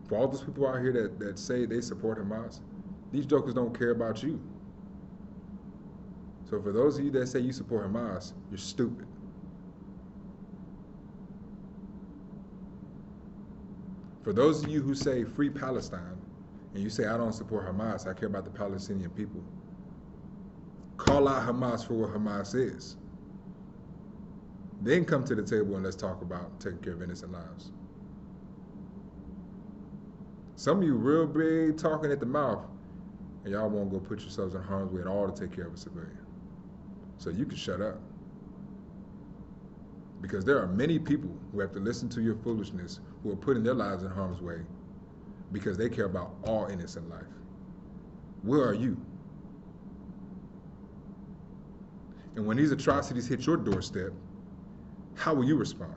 For all those people out here that say they support Hamas, these jokers don't care about you. So for those of you that say you support Hamas, you're stupid. For those of you who say free Palestine, and you say I don't support Hamas, I care about the Palestinian people, call out Hamas for what Hamas is. Then come to the table and let's talk about taking care of innocent lives. Some of you real big talking at the mouth, and y'all won't go put yourselves in harm's way at all to take care of a civilian. So you can shut up. Because there are many people who have to listen to your foolishness who are putting their lives in harm's way because they care about all innocent life. Where are you? And when these atrocities hit your doorstep, how will you respond?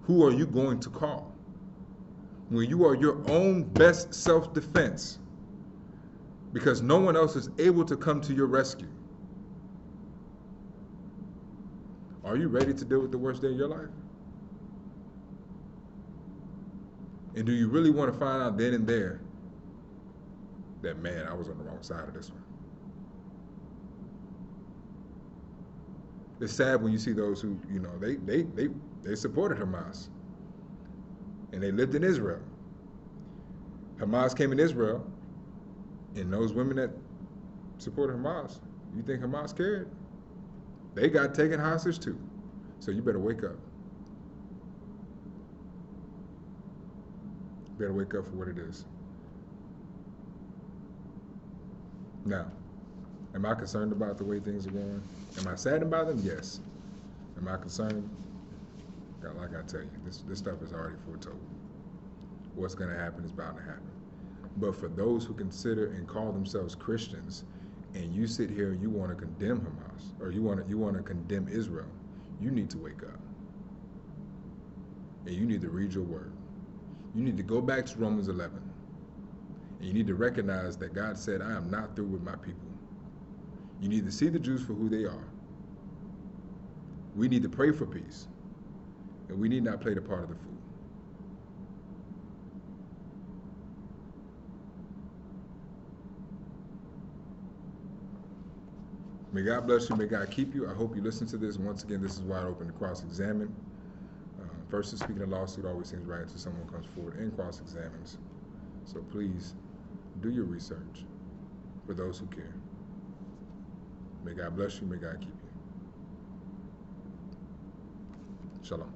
Who are you going to call? When you are your own best self-defense, because no one else is able to come to your rescue. Are you ready to deal with the worst day of your life? And do you really want to find out then and there that, man, I was on the wrong side of this one? It's sad when you see those who, they supported Hamas. And they lived in Israel. Hamas came in Israel, and those women that supported Hamas, you think Hamas cared? They got taken hostage too. So you better wake up. You better wake up for what it is. Now, am I concerned about the way things are going? Am I saddened by them? Yes. Am I concerned? Like I tell you, this stuff is already foretold. What's going to happen is bound to happen. But for those who consider and call themselves Christians, and you sit here and you want to condemn Hamas, or you want to condemn Israel, you need to wake up. And you need to read your word. You need to go back to Romans 11. And you need to recognize that God said, I am not through with my people. You need to see the Jews for who they are. We need to pray for peace. And we need not play the part of the fool. May God bless you. May God keep you. I hope you listen to this. Once again, this is wide open to cross-examine. Versus speaking a lawsuit always seems right until someone comes forward and cross-examines. So please do your research for those who care. May God bless you. May God keep you. Shalom.